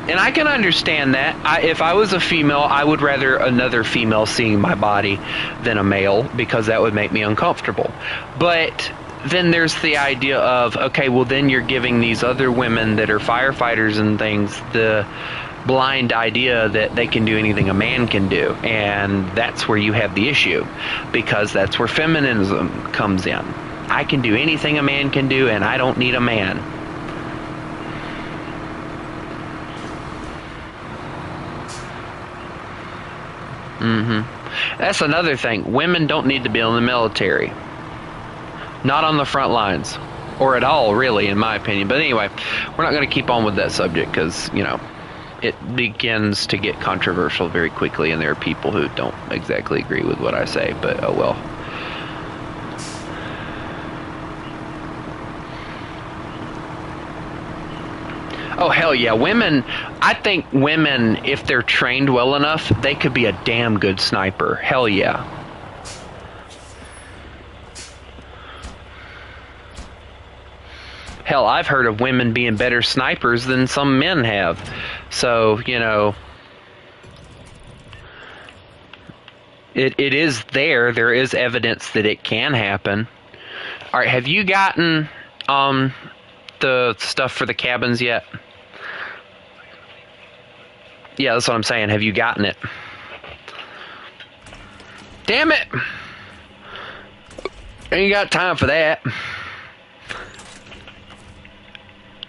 And I can understand that. If I was a female, I would rather another female seeing my body than a male because that would make me uncomfortable. But then there's the idea of, okay, well then you're giving these other women that are firefighters and things the blind idea that they can do anything a man can do. And that's where you have the issue because that's where feminism comes in. I can do anything a man can do and I don't need a man. That's another thing. Women don't need to be in the military. Not on the front lines. Or at all, really, in my opinion. But anyway, we're not going to keep on with that subject because, you know, it begins to get controversial very quickly and there are people who don't exactly agree with what I say, but oh well. Oh, hell yeah. Women, I think women, if they're trained well enough, they could be a damn good sniper. Hell yeah. Hell, I've heard of women being better snipers than some men have. So, you know, it is there. There is evidence that it can happen. All right, have you gotten the stuff for the cabins yet? Yeah, that's what I'm saying. Have you gotten it? Damn it! Ain't got time for that.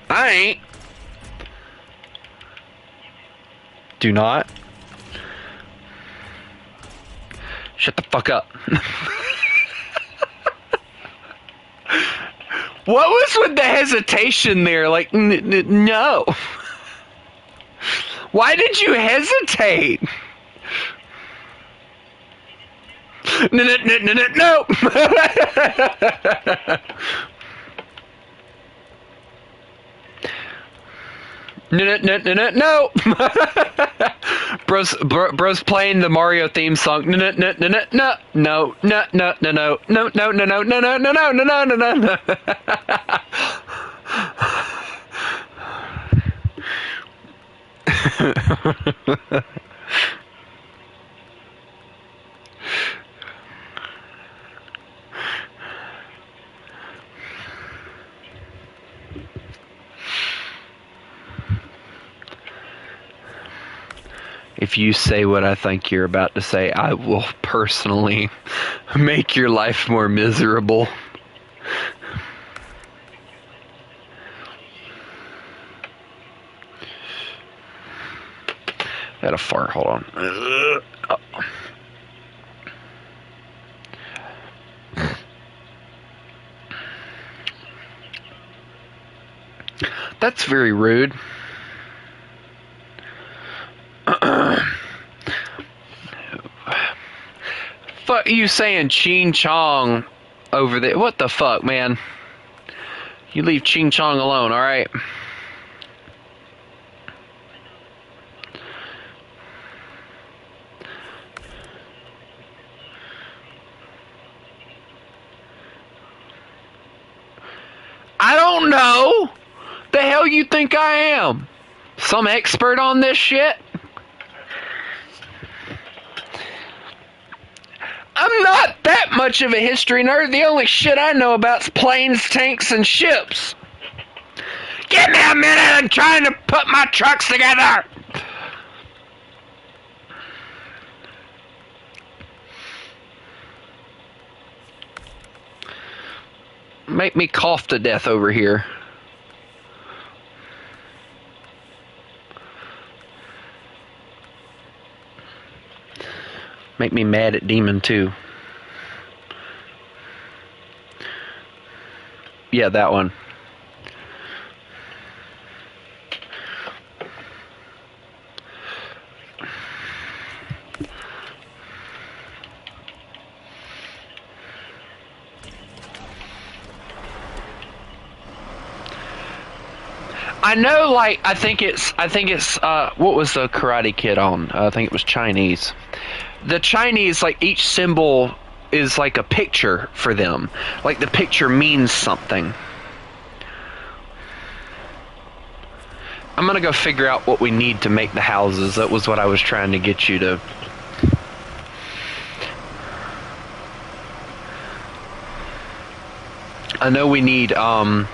I ain't. Do not. Shut the fuck up. What was with the hesitation there? Like, no. Why did you hesitate? No. No. Bro's playing the Mario theme song. No. If you say what I think you're about to say, I will personally make your life more miserable. I had a fart, hold on. Oh. That's very rude. Fuck you saying Ching Chong over there. What the fuck, man? You leave Ching Chong alone, alright? I don't know. The hell you think I am? Some expert on this shit? I'm not that much of a history nerd. The only shit I know about is planes, tanks, and ships. Give me a minute, I'm trying to put my trucks together. Make me cough to death over here. Make me mad at Demon too. Yeah, that one. I know, like, I think it's, what was the Karate Kid on? I think it was Chinese. The Chinese, like, each symbol is like a picture for them. Like, the picture means something. I'm gonna go figure out what we need to make the houses. That was what I was trying to get you to. I know we need, a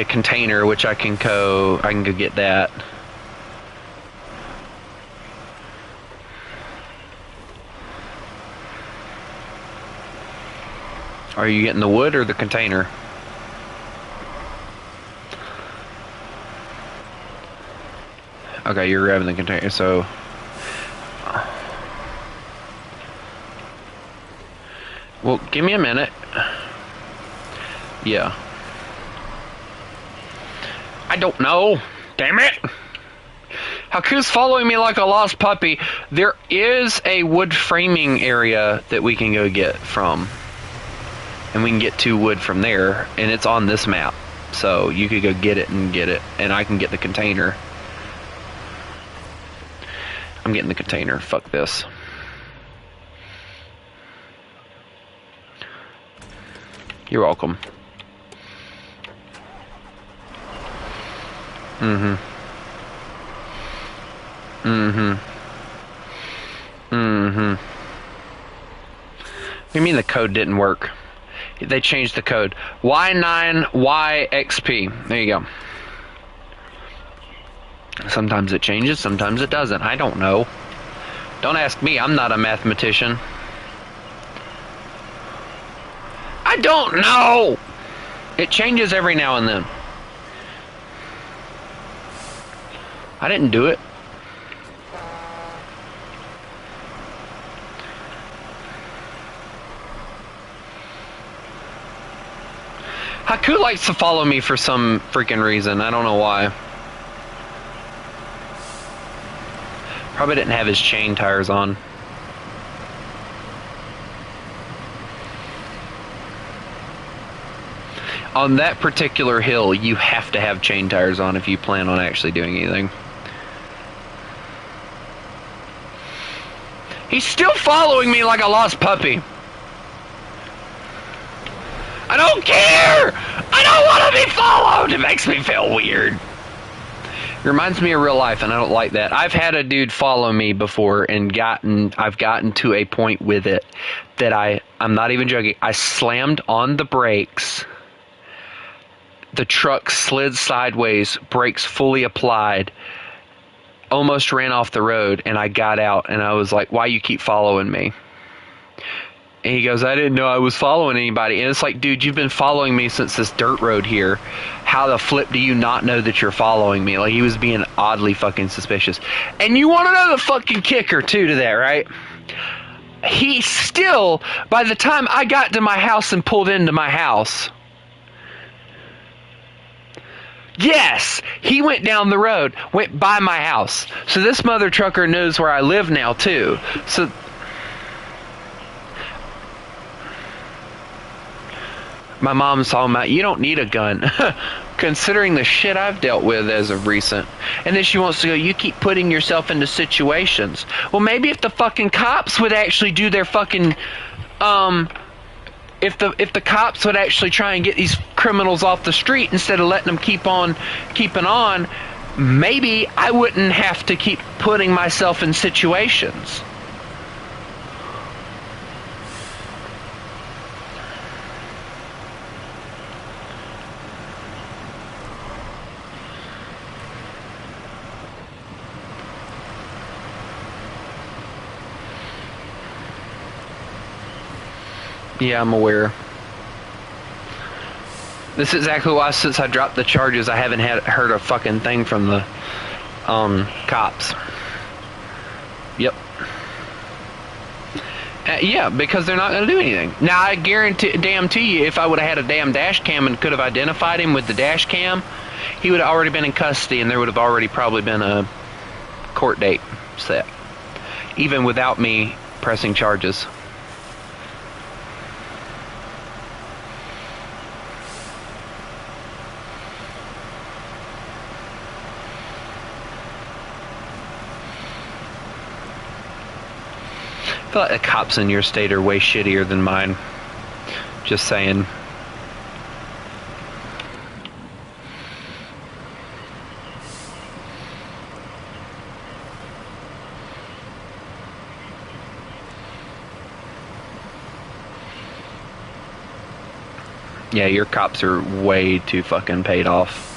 container, which I can go get that. Are you getting the wood or the container? Okay, you're grabbing the container, so... Well, give me a minute. Yeah. I don't know. Damn it! Haku's following me like a lost puppy. There is a wood framing area that we can go get from. And we can get 2 wood from there, and it's on this map. So you could go get it, and I can get the container. I'm getting the container. Fuck this. You're welcome. Mm-hmm. What do you mean the code didn't work? They changed the code. Y9YXP. There you go. Sometimes it changes, sometimes it doesn't. I don't know. Don't ask me, I'm not a mathematician. I don't know! It changes every now and then. I didn't do it. Haku likes to follow me for some freaking reason. I don't know why. Probably didn't have his chain tires on. On that particular hill, you have to have chain tires on if you plan on actually doing anything. He's still following me like a lost puppy. I don't care! I don't want to be followed! It makes me feel weird. It reminds me of real life, and I don't like that. I've had a dude follow me before, and I've gotten to a point with it that I'm not even joking. I slammed on the brakes. The truck slid sideways, brakes fully applied, almost ran off the road, and I got out, and I was like, why you keep following me? And he goes, I didn't know I was following anybody. And it's like, dude, you've been following me since this dirt road here. How the flip do you not know that you're following me? Like, he was being oddly fucking suspicious. And you want to know the fucking kicker, too, to that, right? He still, by the time I got to my house and pulled into my house, yes, he went down the road, went by my house. So this mother trucker knows where I live now, too. So... my mom's talking about, you don't need a gun, considering the shit I've dealt with as of recent. And then she wants to go, you keep putting yourself into situations. Well, maybe if the fucking cops would actually do their fucking, if the cops would actually try and get these criminals off the street instead of letting them keep on keeping on, maybe I wouldn't have to keep putting myself in situations. Yeah, I'm aware. This is exactly why, since I dropped the charges, I haven't heard a fucking thing from the cops. Yep. Yeah, because they're not going to do anything. Now, I guarantee you, if I would have had a damn dash cam and could have identified him with the dash cam, he would have already been in custody, and there would have already probably been a court date set, even without me pressing charges. I feel like the cops in your state are way shittier than mine. Just saying. Yeah, your cops are way too fucking paid off.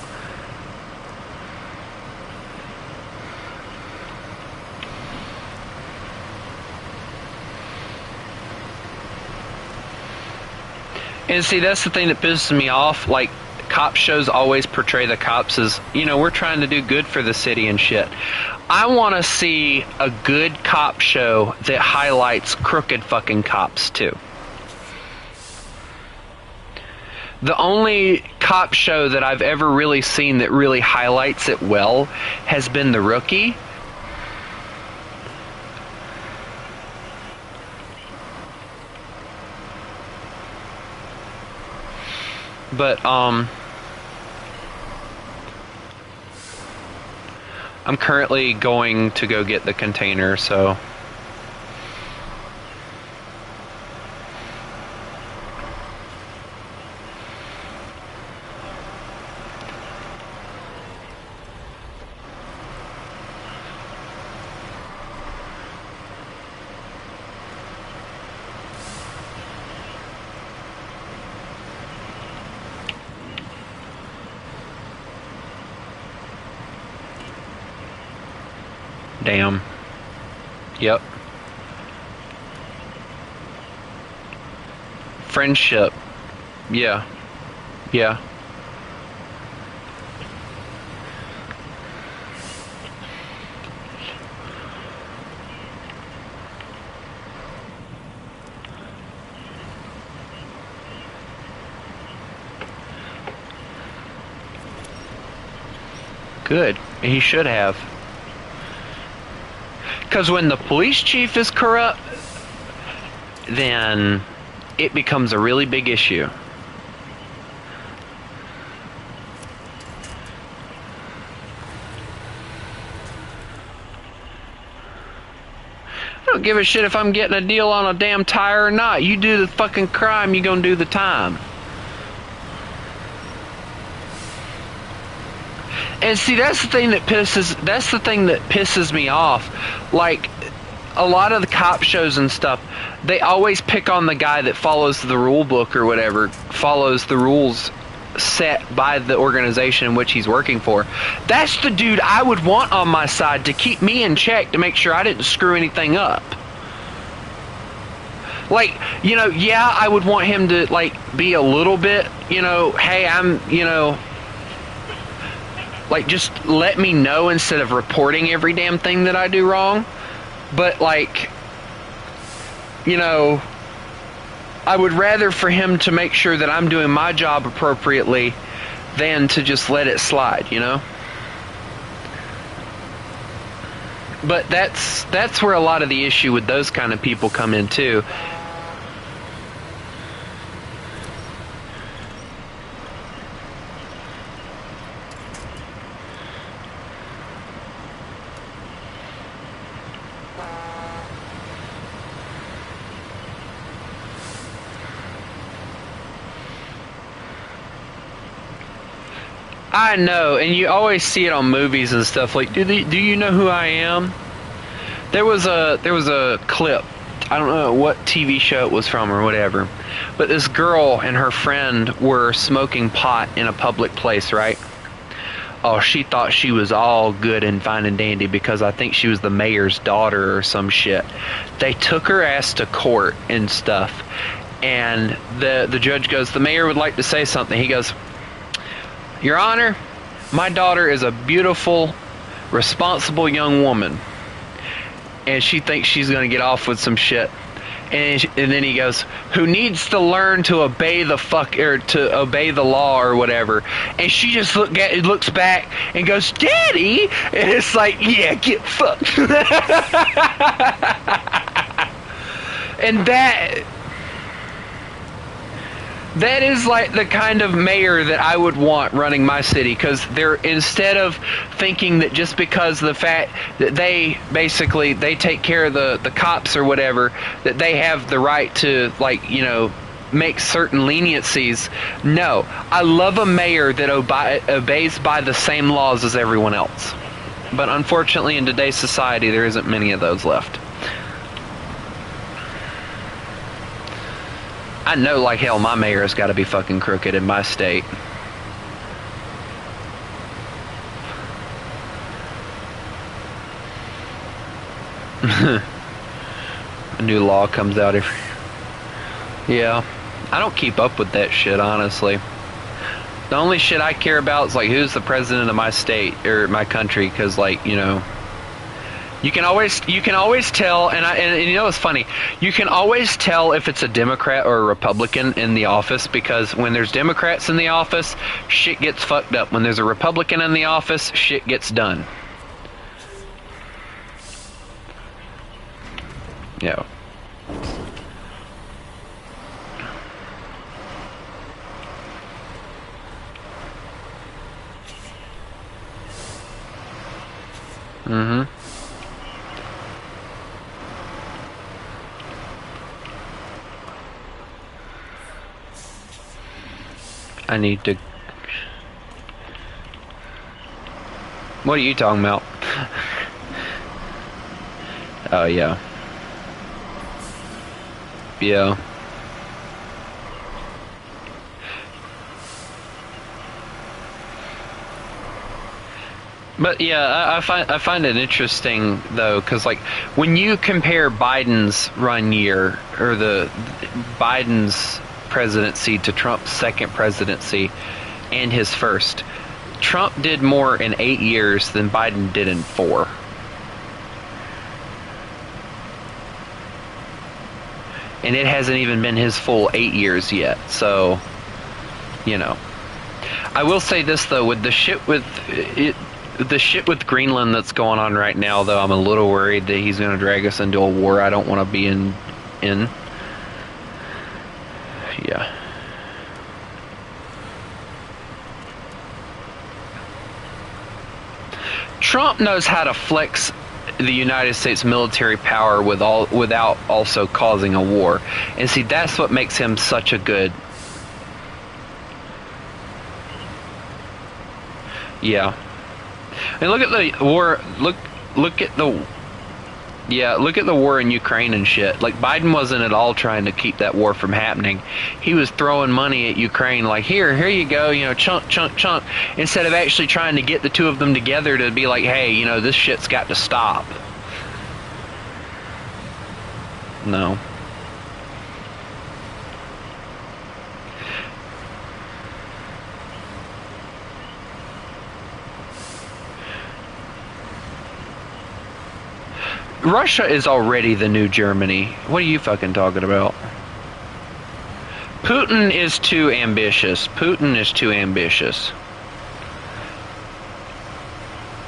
And see, that's the thing that pisses me off. Like, cop shows always portray the cops as, you know, we're trying to do good for the city and shit. I want to see a good cop show that highlights crooked fucking cops, too. The only cop show that I've ever really seen that really highlights it well has been The Rookie. But, I'm currently going to go get the container, so... Damn. Yep. Friendship. Yeah. Yeah. Good. He should have. Because when the police chief is corrupt, then it becomes a really big issue. I don't give a shit if I'm getting a deal on a damn tire or not. You do the fucking crime, you gonna do the time. And see, that's the thing that pisses me off. Like, a lot of the cop shows and stuff, they always pick on the guy that follows the rule book or whatever, follows the rules set by the organization in which he's working for. That's the dude I would want on my side to keep me in check, to make sure I didn't screw anything up. Like, you know, yeah, I would want him to, like, be a little bit, you know, hey, I'm, you know, like, just let me know instead of reporting every damn thing that I do wrong. But, like, you know, I would rather for him to make sure that I'm doing my job appropriately than to just let it slide, you know? But that's where a lot of the issue with those kind of people come in too. I know, and you always see it on movies and stuff. Like, do you know who I am? There was a clip. I don't know what TV show it was from or whatever, but this girl and her friend were smoking pot in a public place, right? Oh, she thought she was all good and fine and dandy because I think she was the mayor's daughter or some shit. They took her ass to court and stuff, and the judge goes, "The mayor would like to say something." He goes, "Your Honor, my daughter is a beautiful, responsible young woman, and she thinks she's going to get off with some shit." And then he goes, "Who needs to learn to obey the to obey the law or whatever." And she just looks back and goes, "Daddy," and it's like, yeah, get fucked. And that is like the kind of mayor that I would want running my city, because they're, instead of thinking that just because the fact that they take care of the cops or whatever, that they have the right to, like, you know, make certain leniencies. No, I love a mayor that obeys by the same laws as everyone else. But unfortunately in today's society there isn't many of those left. I know like hell my mayor has got to be fucking crooked in my state. A new law comes out every... Yeah, I don't keep up with that shit, honestly. The only shit I care about is like who's the president of my state or my country, because, like, you know, you can always tell, and you know what's funny? You can always tell if it's a Democrat or a Republican in the office, because when there's Democrats in the office, shit gets fucked up. When there's a Republican in the office, shit gets done. Yeah. Mm-hmm. I need to... What are you talking about? Oh, yeah. Yeah. But yeah, I find it interesting though, because like when you compare Biden's run year, or the Biden's presidency, to Trump's second presidency and his first, Trump did more in 8 years than Biden did in 4. And it hasn't even been his full 8 years yet, so, you know. I will say this though, with the shit with Greenland that's going on right now, though, I'm a little worried that he's going to drag us into a war I don't want to be in. Yeah. Trump knows how to flex the United States military power without also causing a war. And see, that's what makes him such a good... Yeah. And look at the war. Look at the... Yeah, look at the war in Ukraine and shit. Like, Biden wasn't at all trying to keep that war from happening. He was throwing money at Ukraine like, here you go, you know, chunk, chunk, chunk, instead of actually trying to get the two of them together to be like, hey, you know, this shit's got to stop. No. Russia is already the new Germany. What are you fucking talking about? Putin is too ambitious. Putin is too ambitious.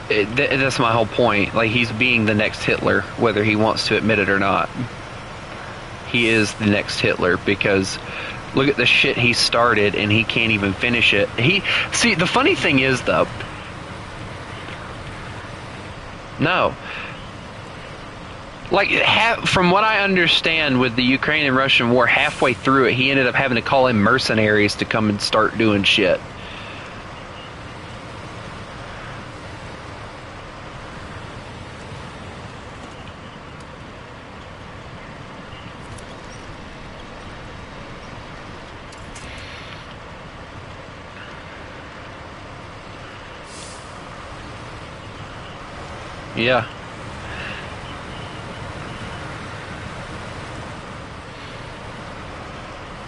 That's my whole point. Like, he's being the next Hitler, whether he wants to admit it or not. He is the next Hitler because look at the shit he started and he can't even finish it. See, the funny thing is, though, no. Like, from what I understand with the Ukraine and Russian war, halfway through it, he ended up having to call in mercenaries to come and start doing shit. Yeah.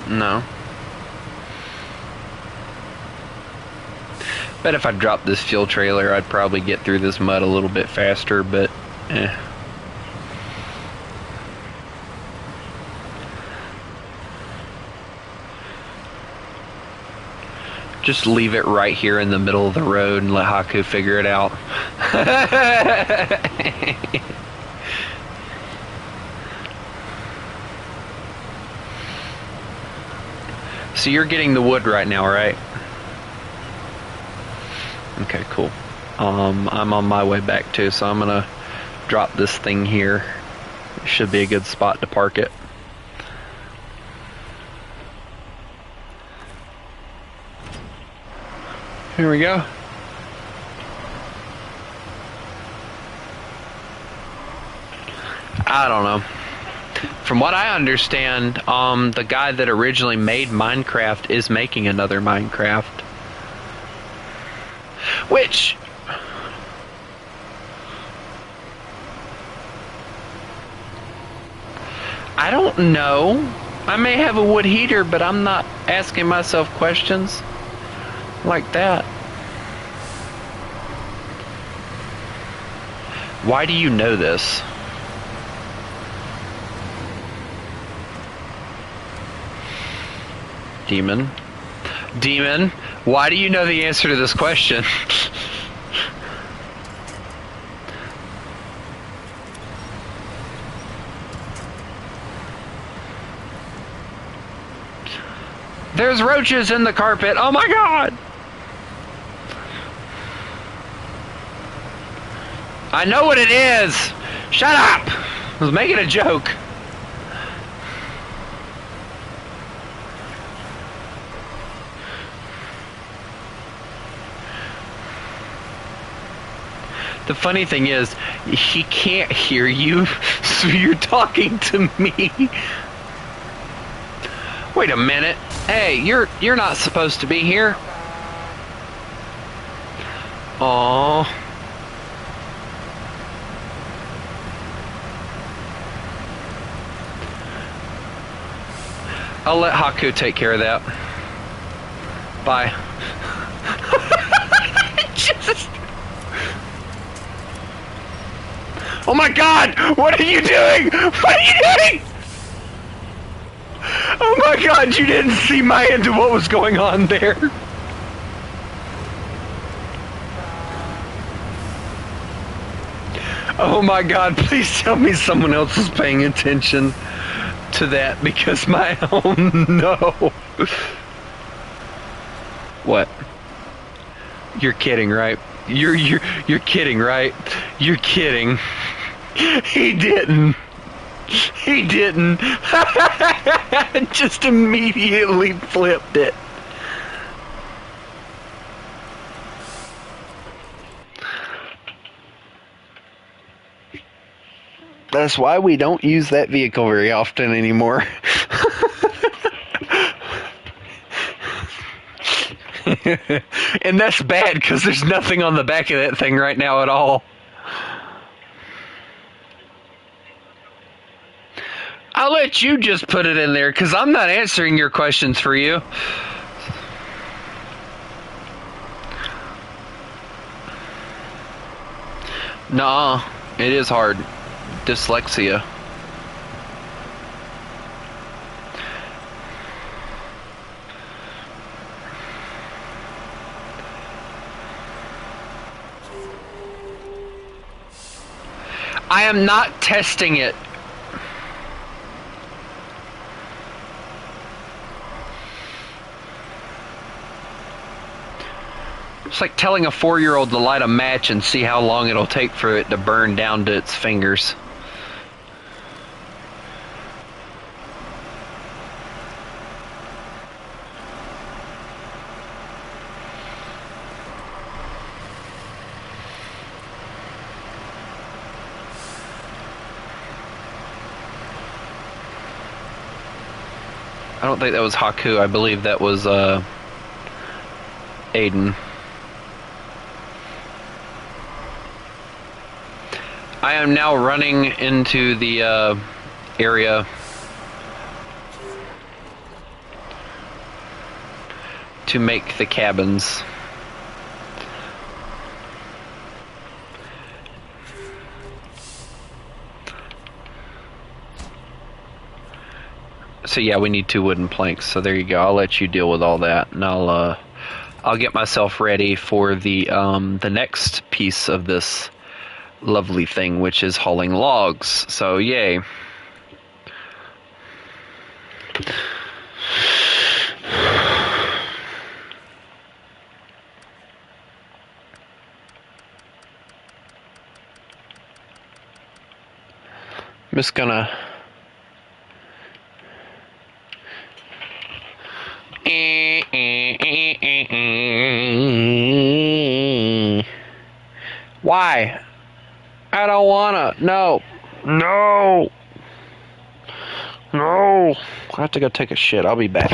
No. Bet if I dropped this fuel trailer, I'd probably get through this mud a little bit faster, but eh. Just leave it right here in the middle of the road and let Haku figure it out. So you're getting the wood right now, right? Okay, cool. I'm on my way back too, so I'm gonna drop this thing here. It should be a good spot to park it. Here we go. I don't know. From what I understand, the guy that originally made Minecraft is making another Minecraft. Which... I don't know. I may have a wood heater, but I'm not asking myself questions like that. Why do you know this? Demon, why do you know the answer to this question? There's roaches in the carpet. Oh my god! I know what it is! Shut up! I was making a joke. The funny thing is, he can't hear you, so you're talking to me. Wait a minute. Hey, you're not supposed to be here. Aww. I'll let Haku take care of that. Bye. Just... Oh my god! What are you doing? What are you doing? Oh my god, you didn't see my end of what was going on there. Oh my god, please tell me someone else is paying attention to that because my oh no. What? You're kidding, right? You're kidding, right? You're kidding. He didn't. He didn't. Just immediately flipped it. That's why we don't use that vehicle very often anymore. And that's bad because there's nothing on the back of that thing right now at all. I'll let you just put it in there because I'm not answering your questions for you. Nah, it is hard. Dyslexia. I am not testing it. It's like telling a 4-year-old to light a match and see how long it'll take for it to burn down to its fingers. I don't think that was Haku. I believe that was Aiden. I am now running into the area to make the cabins. So yeah, we need 2 wooden planks. So there you go. I'll let you deal with all that, and I'll get myself ready for the next piece of this lovely thing, which is hauling logs. So yay. I'm just gonna why? I don't wanna. No. No. No. I have to go take a shit. I'll be back.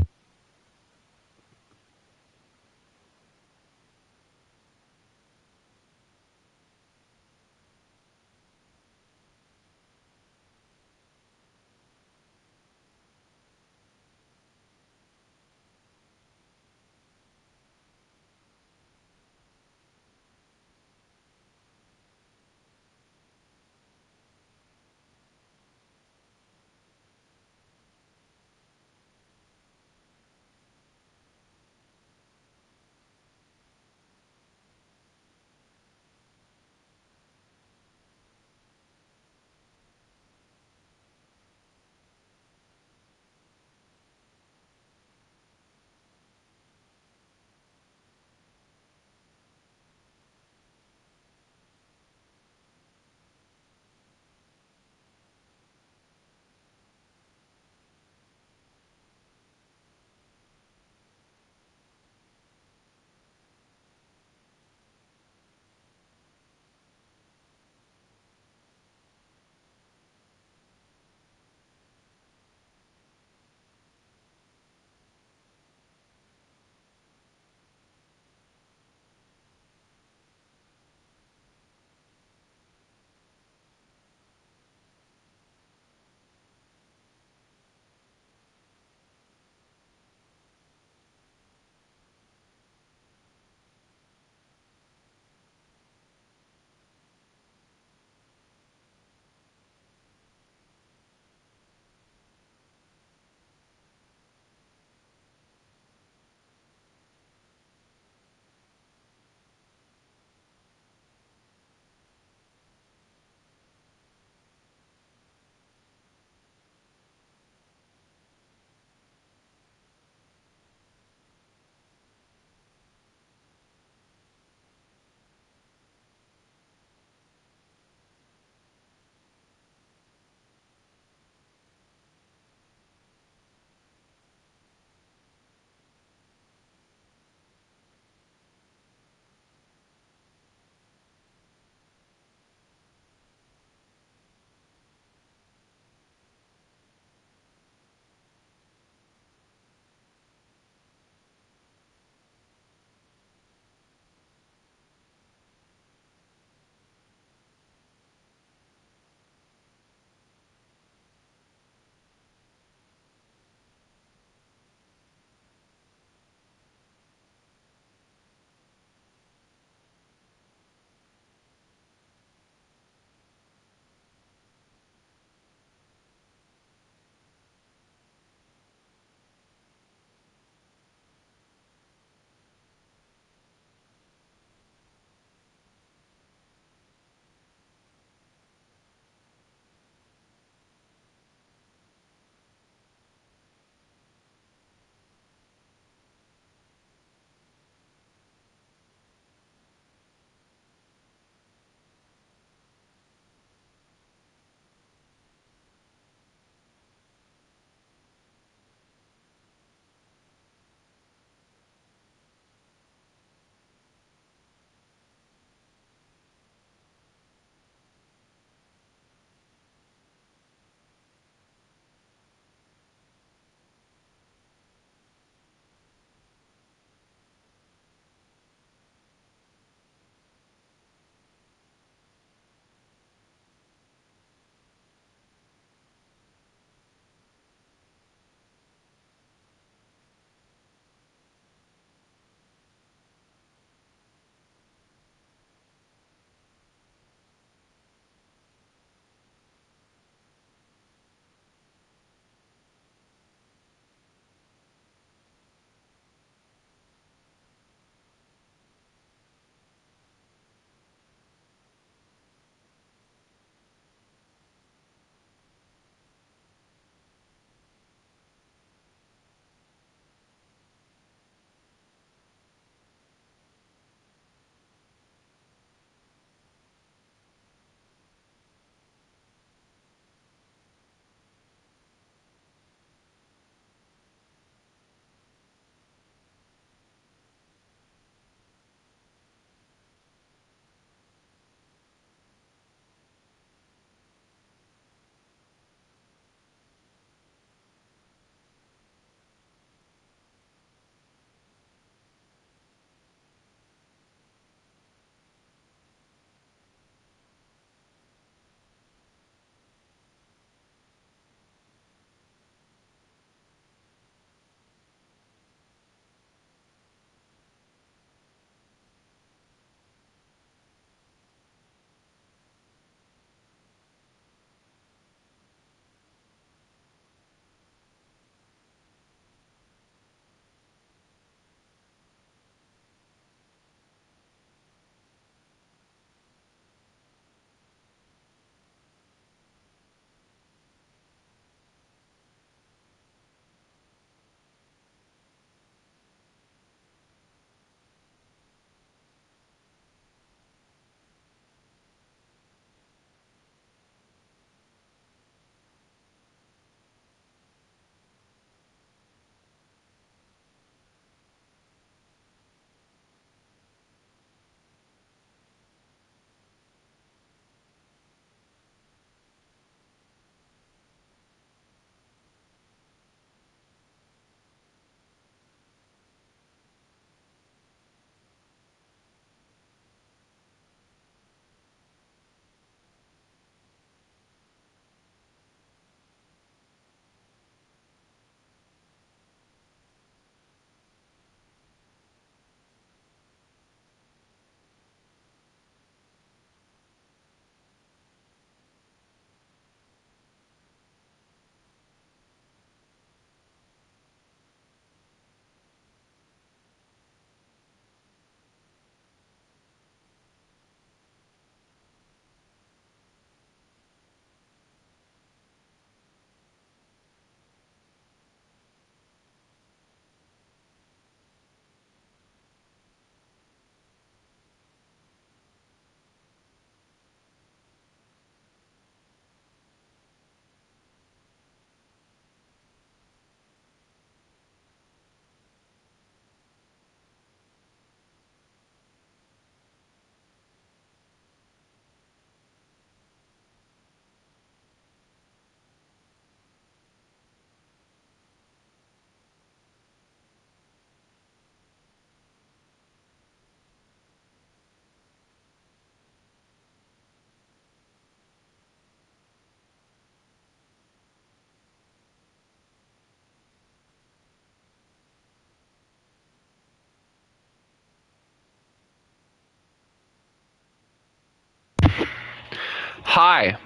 Hi.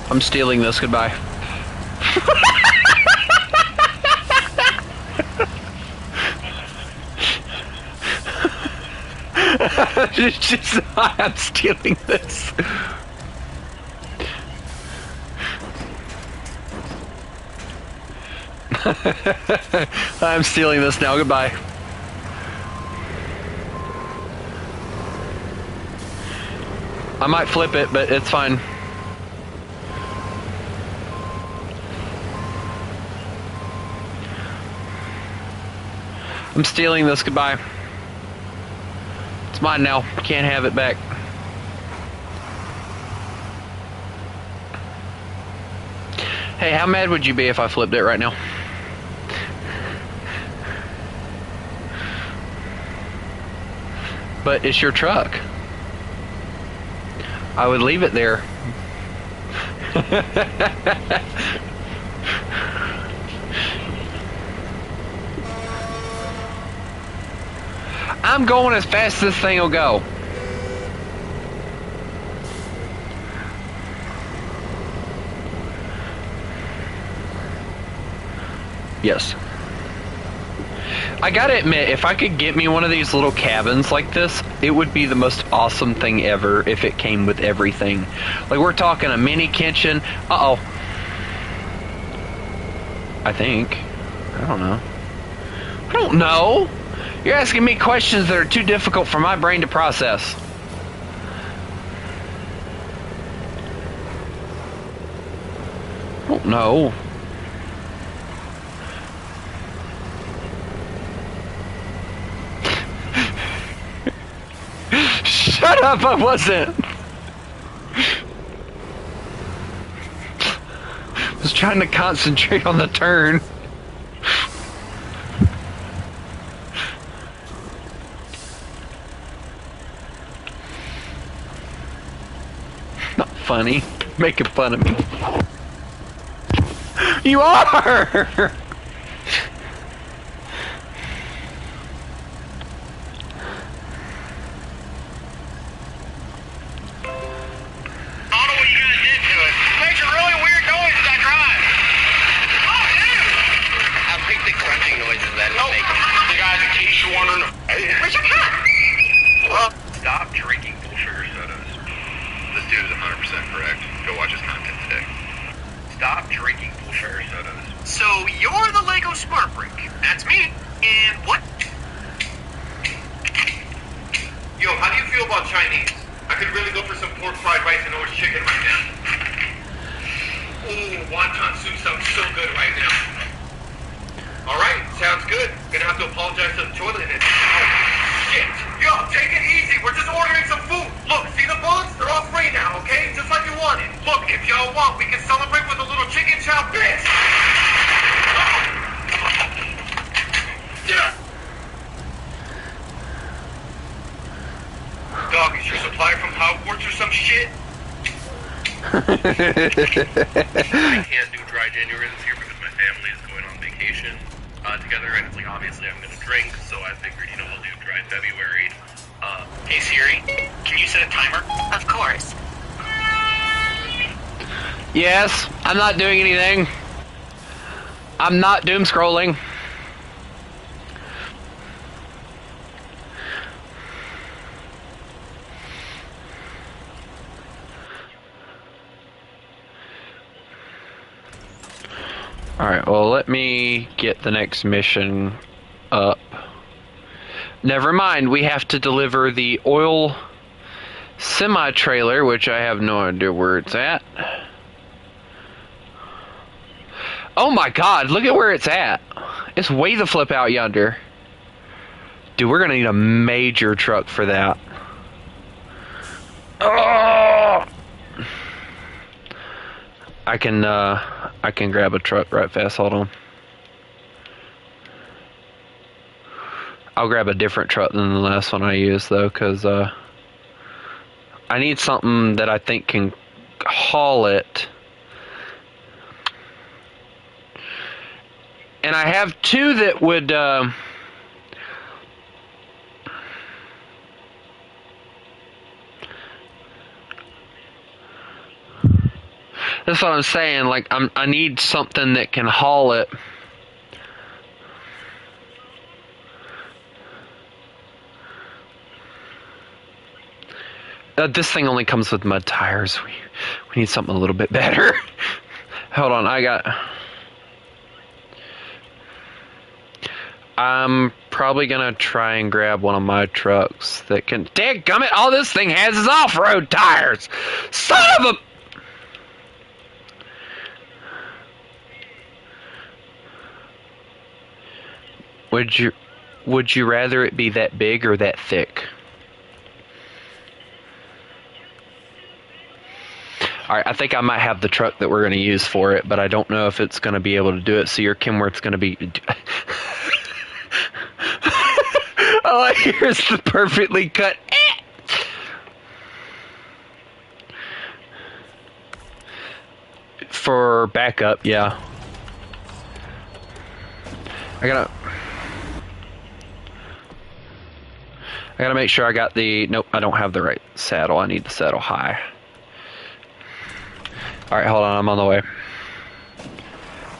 I'm stealing this. Goodbye. It's just, I'm stealing this. I'm stealing this now. Goodbye. I might flip it, but it's fine. I'm stealing this. Goodbye. It's mine now. Can't have it back. Hey, how mad would you be if I flipped it right now? But it's your truck. I would leave it there. I'm going as fast as this thing will go. Yes. I gotta admit, if I could get me one of these little cabins like this, it would be the most awesome thing ever if it came with everything. Like, we're talking a mini kitchen. Uh-oh. I think. I don't know. I don't know. You're asking me questions that are too difficult for my brain to process. I don't know. Shut up, I wasn't. I was trying to concentrate on the turn. Not funny. Making fun of me. You are! Where's your cat? Stop drinking full sugar sodas. This dude is 100% correct. Go watch his content today. Stop drinking full sugar sodas. So you're the Lego Smart Brick. That's me. And what? Yo, how do you feel about Chinese? I could really go for some pork fried rice and orange chicken right now. Ooh, wonton soup sounds so good right now. Alright, sounds good. Gonna have to apologize to the toilet and oh, shit. Yo, take it easy. We're just ordering some food. Look, see the bullets? They're all free now, okay? Just like you wanted. Look, if y'all want, we can celebrate with a little chicken chow bitch. Yeah. Dog, is your supply from Hogwarts or some shit? I can't do dry January this year because my family is going on vacation together, and it's like, obviously I'm gonna drink, so I figured, you know, we'll do dry February. Hey Siri, can you set a timer? Of course. Yes, I'm not doing anything. I'm not doom scrolling. Alright, well, let me get the next mission up. Never mind, we have to deliver the oil semi-trailer, which I have no idea where it's at. Oh my god, look at where it's at. It's way the flip out yonder. Dude, we're gonna need a major truck for that. Oh! I can grab a truck right fast. Hold on. I'll grab a different truck than the last one I used though, because I need something that I think can haul it. And I have two that would That's what I'm saying. Like, I need something that can haul it. This thing only comes with mud tires. We need something a little bit better. Hold on, I'm probably gonna try and grab one of my trucks that can. Dadgummit, all this thing has is off-road tires. Son of a. Would you rather it be that big or that thick? Alright, I think I might have the truck that we're going to use for it, but I don't know if it's going to be able to do it, so your Kenworth's going to be... Oh, here's the perfectly cut... For backup, yeah. I gotta make sure I got the... Nope, I don't have the right saddle. I need the saddle high. Alright, hold on, I'm on the way.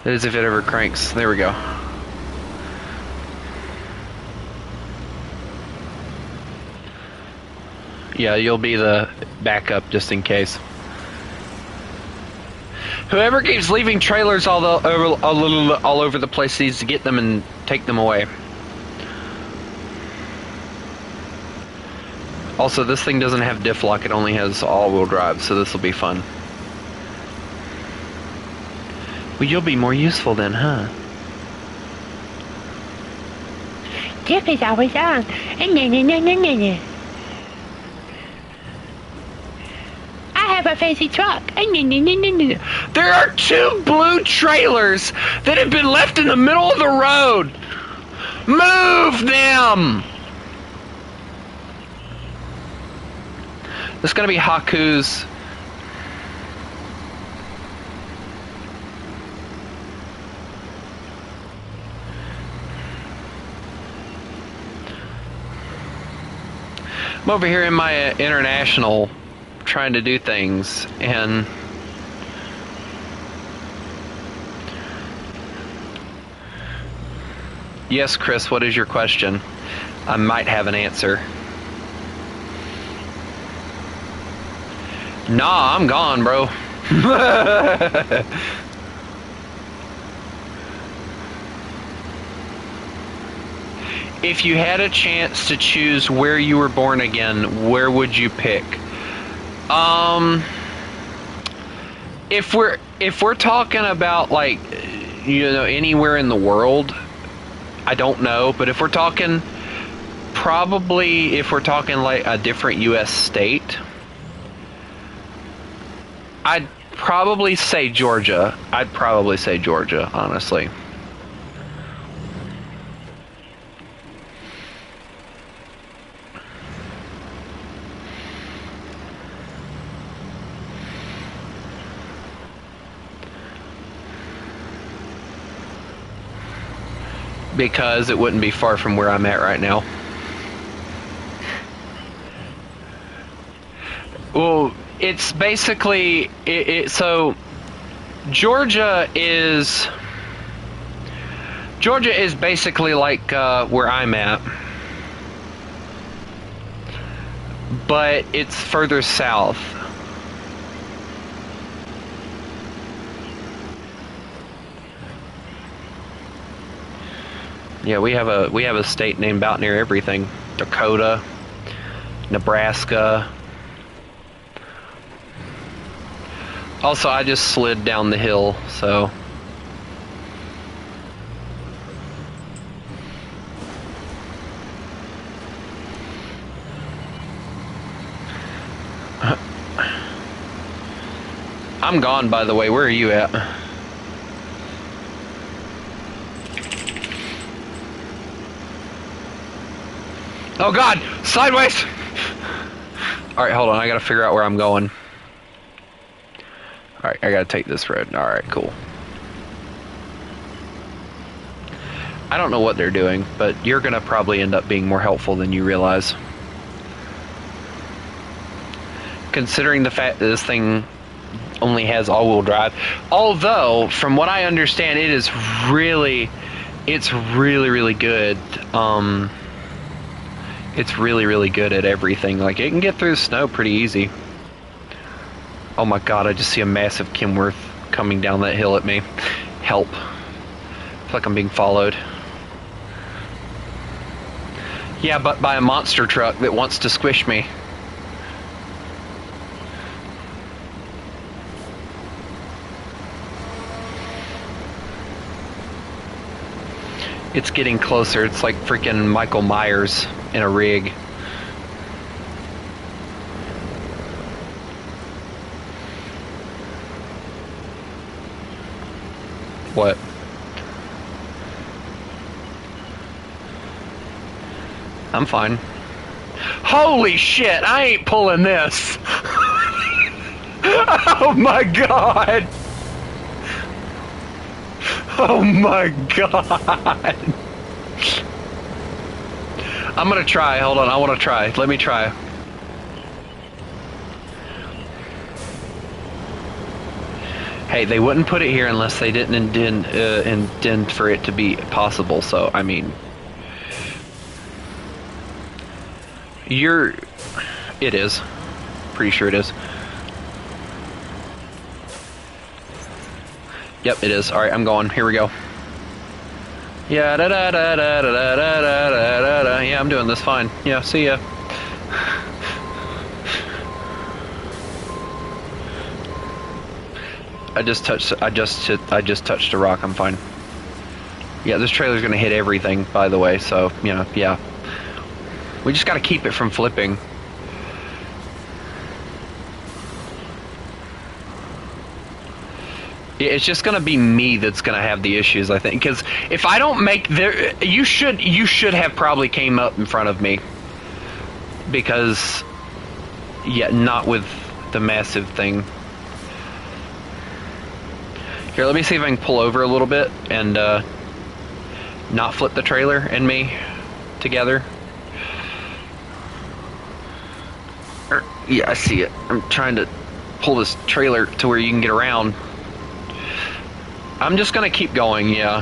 That is if it ever cranks. There we go. Yeah, you'll be the backup just in case. Whoever keeps leaving trailers all over the place needs to get them and take them away. Also, this thing doesn't have diff lock, it only has all-wheel drive, so this will be fun. Well, you'll be more useful then, huh? Diff is always on. I have a fancy truck. There are 2 blue trailers that have been left in the middle of the road. Move them! There's gonna be Haku's. I'm over here in my international trying to do things, and yes, Chris, what is your question? I might have an answer. Nah, I'm gone, bro. If you had a chance to choose where you were born again, where would you pick? If we're talking about, like, you know, anywhere in the world, I don't know, but if we're talking like a different US state, I'd probably say Georgia. Honestly. Because it wouldn't be far from where I'm at right now. Well, it's basically so Georgia is basically like where I'm at, but it's further south. Yeah, we have a state named about near everything. Dakota, Nebraska. Also, I just slid down the hill, so I'm gone, by the way. Where are you at? Oh God, sideways! Alright, hold on, I gotta figure out where I'm going. Alright, I gotta take this road. Alright, cool. I don't know what they're doing, but you're gonna probably end up being more helpful than you realize. Considering the fact that this thing only has all-wheel drive. Although, from what I understand, it's really good. It's really good at everything. Like, it can get through the snow pretty easy. Oh my god, I just see a massive Kenworth coming down that hill at me. Help. I feel like I'm being followed. Yeah, but by a monster truck that wants to squish me. It's getting closer. It's like freaking Michael Myers in a rig. What? I'm fine. Holy shit, I ain't pulling this. Oh my god. Oh my god. I'm gonna try. Hold on, I wanna try. Let me try. Hey, they wouldn't put it here unless they didn't intend for it to be possible, so, I mean... It is. Pretty sure it is. Yep, it is. Alright, I'm going. Here we go. Yeah, da da da da da da da da da. Yeah, I'm doing this fine. Yeah, see ya. I just touched a rock. I'm fine. Yeah, this trailer's gonna hit everything, by the way. So, you know, yeah. We just gotta keep it from flipping. It's just gonna be me that's gonna have the issues, I think. Because if I don't make you should have probably came up in front of me. Because, yeah, not with the massive thing. Here, let me see if I can pull over a little bit and not flip the trailer and me together. Yeah, I see it. I'm trying to pull this trailer to where you can get around. I'm just gonna keep going, yeah.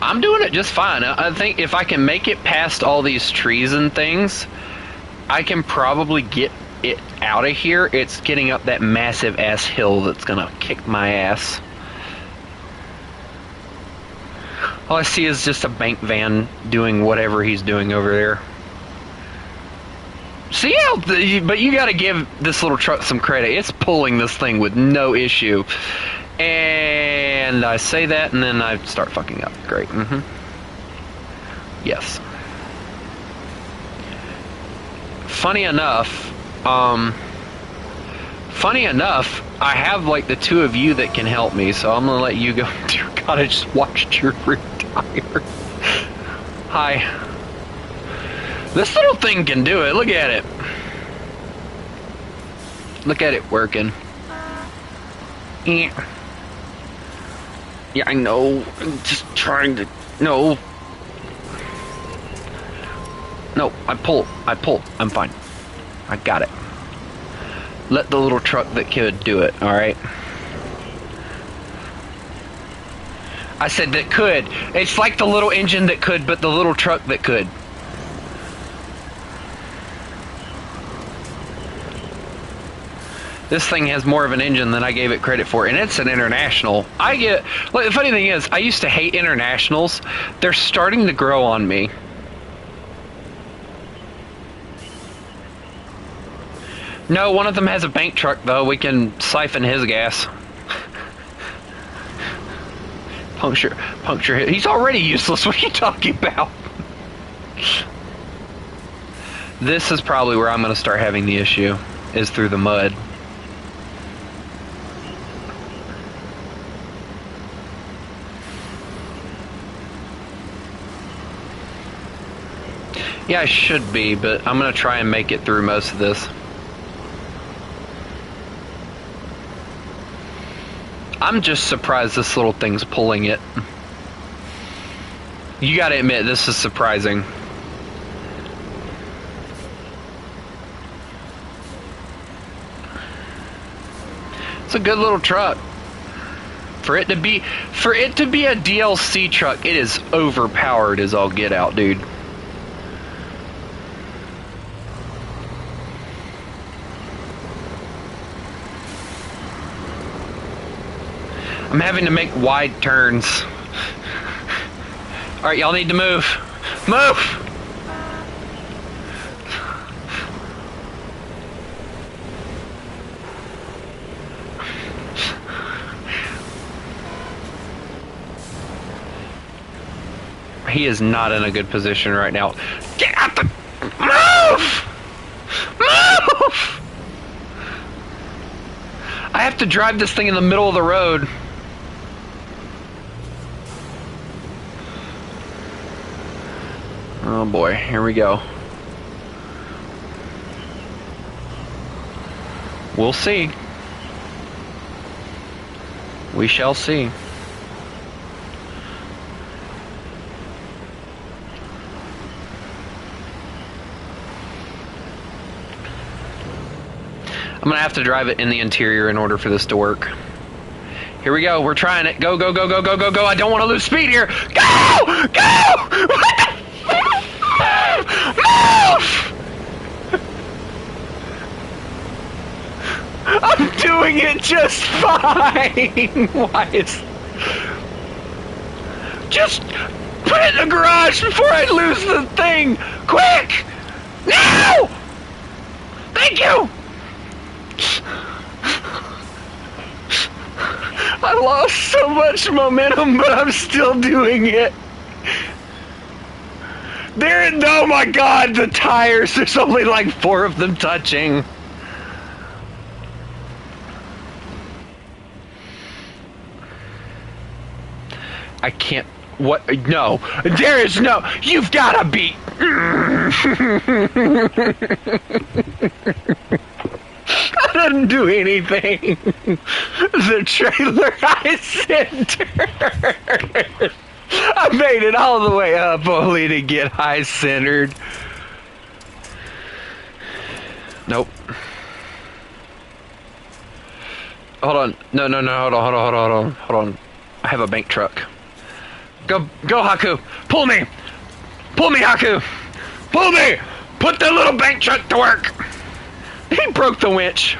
I'm doing it just fine. I think if I can make it past all these trees and things, I can probably get it out of here. It's getting up that massive ass hill that's gonna kick my ass. All I see is just a bank van doing whatever he's doing over there. See how, but you gotta give this little truck some credit. It's pulling this thing with no issue. And I say that and then I start fucking up. Great. Yes. Funny enough, I have like the two of you that can help me, so I'm gonna let you go. Dear God, I just watched your rear tire. Hi. This little thing can do it. Look at it. Look at it working. Yeah, I know. I'm just trying to... No. No, I pull. I'm fine. I got it. Let the little truck that could do it, alright? I said that could. It's like the little engine that could, but the little truck that could. This thing has more of an engine than I gave it credit for, and it's an international. Like, the funny thing is, I used to hate internationals. They're starting to grow on me. No, one of them has a bank truck, though. We can siphon his gas. Puncture. He's already useless. What are you talking about? This is probably where I'm going to start having the issue, is through the mud. Yeah, I should be, but I'm going to try and make it through most of this. I'm just surprised this little thing's pulling it. You gotta admit, this is surprising. It's a good little truck. For it to be a DLC truck, it is overpowered as all get out, dude. I'm having to make wide turns. Alright, y'all need to move. Move! He is not in a good position right now. Get out the... Move! Move! I have to drive this thing in the middle of the road. Oh boy, here we go. We'll see. We shall see. I'm gonna have to drive it in the interior in order for this to work. Here we go, we're trying it. Go, go, go, go, go, go, go. I don't want to lose speed here. Go! Go! What the? Move! I'm doing it just fine. Why is... Just put it in the garage before I lose the thing. Quick! Now! Thank you! I lost so much momentum, but I'm still doing it. Oh my god, the tires, there's only like 4 of them touching. I can't, what, no, there is no, you've gotta be. I didn't do anything. The trailer I centered. I made it all the way up only to get high centered. Nope. Hold on. No, hold on. I have a bank truck. Go, Haku. Pull me, Haku. Pull me. Put the little bank truck to work. He broke the winch.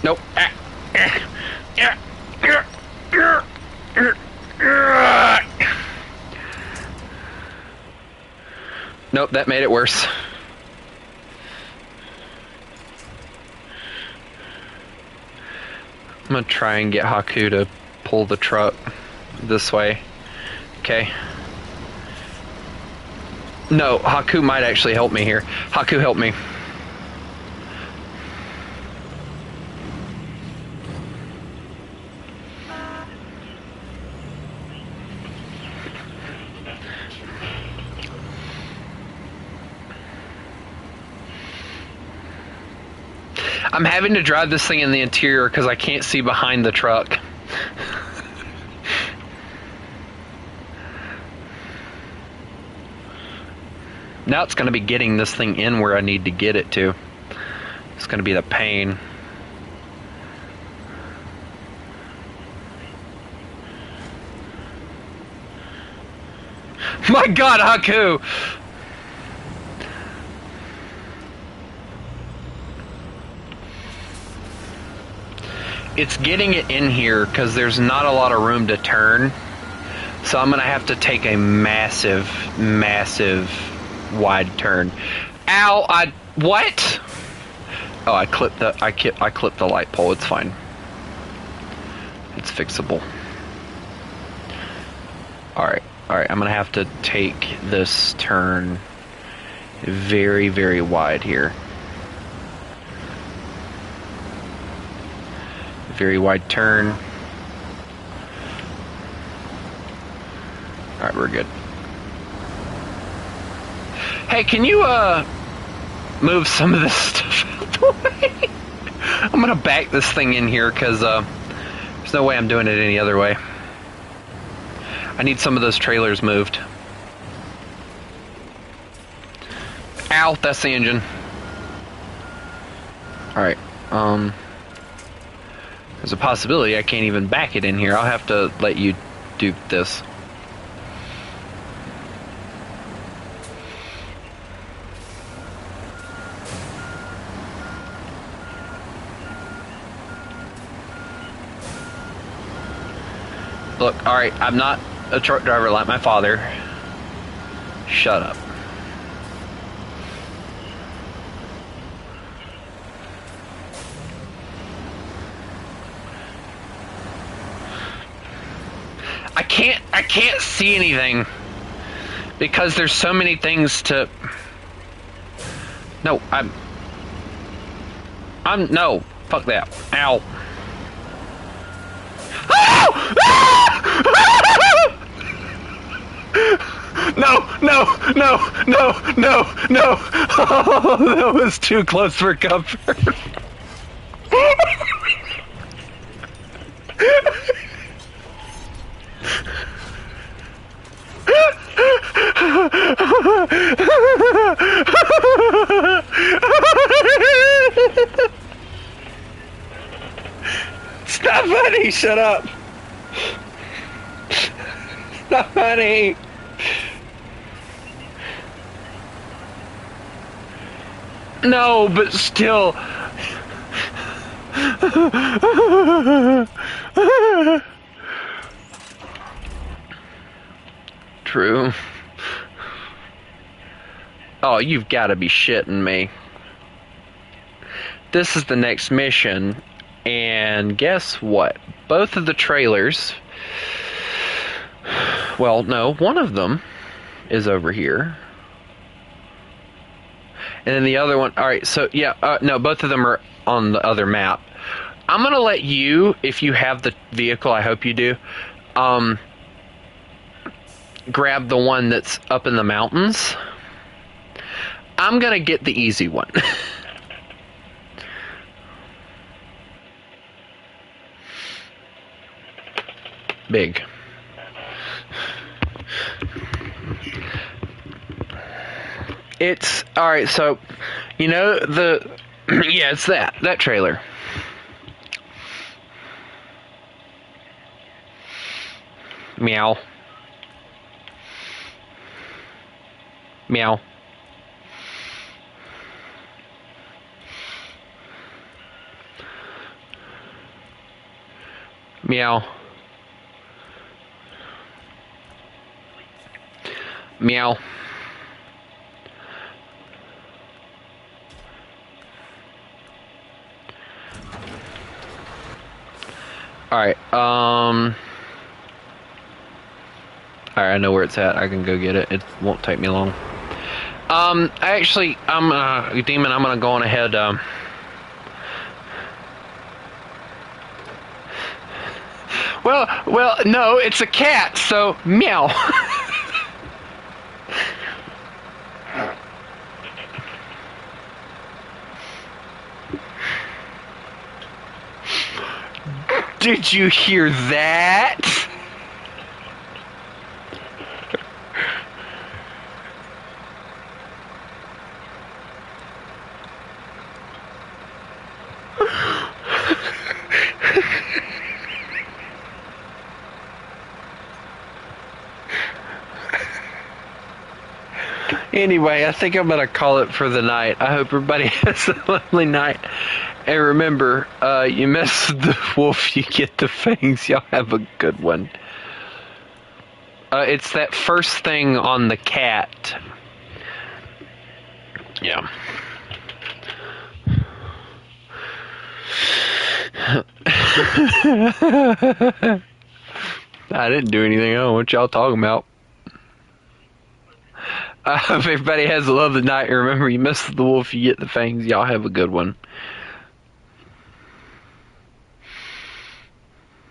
Nope. Nope, that made it worse. I'm gonna try and get Haku to pull the truck this way. Okay. No, Haku might actually help me here. Haku, help me. I'm having to drive this thing in the interior because I can't see behind the truck. Now it's going to be getting this thing in where I need to get it to. It's going to be the pain. My God, Haku! It's getting it in here because there's not a lot of room to turn. So I'm going to have to take a massive, massive wide turn. Ow, what? Oh, I clipped the light pole. It's fine. It's fixable. Alright, I'm going to have to take this turn very, very wide here. Very wide turn. Alright, we're good. Hey, can you move some of this stuff out the way? I'm gonna back this thing in here because There's no way I'm doing it any other way. I need some of those trailers moved. Ow, that's the engine. Alright, there's a possibility I can't even back it in here. I'll have to let you do this. Look, alright, I'm not a truck driver like my father. Shut up. I can't see anything because there's so many things to. No, no, fuck that. Ow. No. Oh, that was too close for comfort. Stop, honey, shut up. Stop, honey. No, but still. True. Oh, you've got to be shitting me. This is the next mission, and guess what? Both of the trailers, well, no, one of them is over here. And then the other one, alright, so yeah, no, both of them are on the other map. I'm going to let you, if you have the vehicle, I hope you do, grab the one that's up in the mountains. I'm going to get the easy one. Big. It's alright, so you know the yeah, it's that trailer. Meow. Meow. Meow. Meow. Alright, alright, I know where it's at. I can go get it. It won't take me long. I'm Demon, I'm gonna go on ahead, Well, no, it's a cat, so meow. Did you hear that? Anyway, I think I'm going to call it for the night. I hope everybody has a lovely night. And remember, you mess with the wolf, you get the fangs. Y'all have a good one. It's that first thing on the cat. Yeah. I didn't do anything. I don't know what y'all talking about. I hope everybody has a lovely night. And remember, you mess with the wolf, you get the fangs. Y'all have a good one.